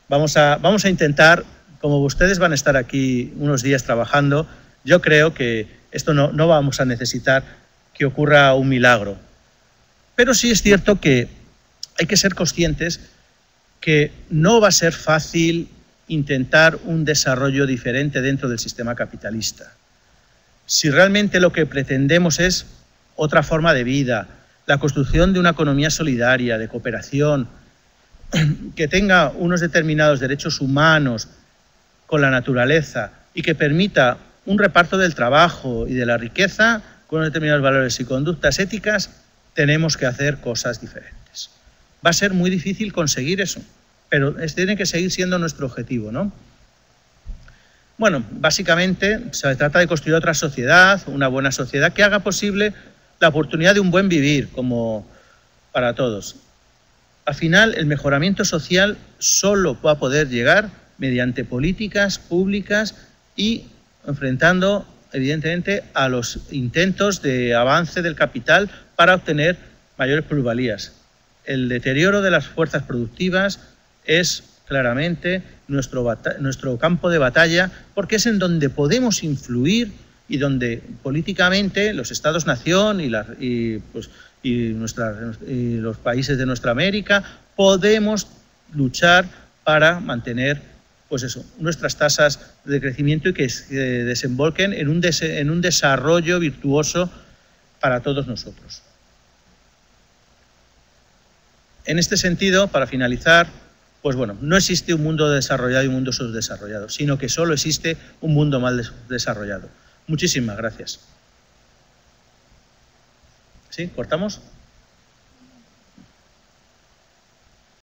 vamos a intentar, como ustedes van a estar aquí unos días trabajando, yo creo que esto no vamos a necesitar que ocurra un milagro. Pero sí es cierto que hay que ser conscientes que no va a ser fácil intentar un desarrollo diferente dentro del sistema capitalista. Si realmente lo que pretendemos es otra forma de vida, la construcción de una economía solidaria, de cooperación, que tenga unos determinados derechos humanos con la naturaleza y que permita un reparto del trabajo y de la riqueza con unos determinados valores y conductas éticas, tenemos que hacer cosas diferentes. Va a ser muy difícil conseguir eso, pero tiene que seguir siendo nuestro objetivo, ¿no? Bueno, básicamente se trata de construir otra sociedad, una buena sociedad que haga posible la oportunidad de un buen vivir como para todos. Al final, el mejoramiento social solo va a poder llegar mediante políticas públicas y enfrentando, evidentemente, a los intentos de avance del capital para obtener mayores plusvalías. El deterioro de las fuerzas productivas es claramente nuestro campo de batalla, porque es en donde podemos influir y donde políticamente los Estados-nación y los países de nuestra América podemos luchar para mantener pues eso, nuestras tasas de crecimiento y que desemboquen en un desarrollo virtuoso para todos nosotros. En este sentido, para finalizar, pues bueno, no existe un mundo desarrollado y un mundo subdesarrollado, sino que solo existe un mundo mal desarrollado. Muchísimas gracias. ¿Sí? ¿Cortamos?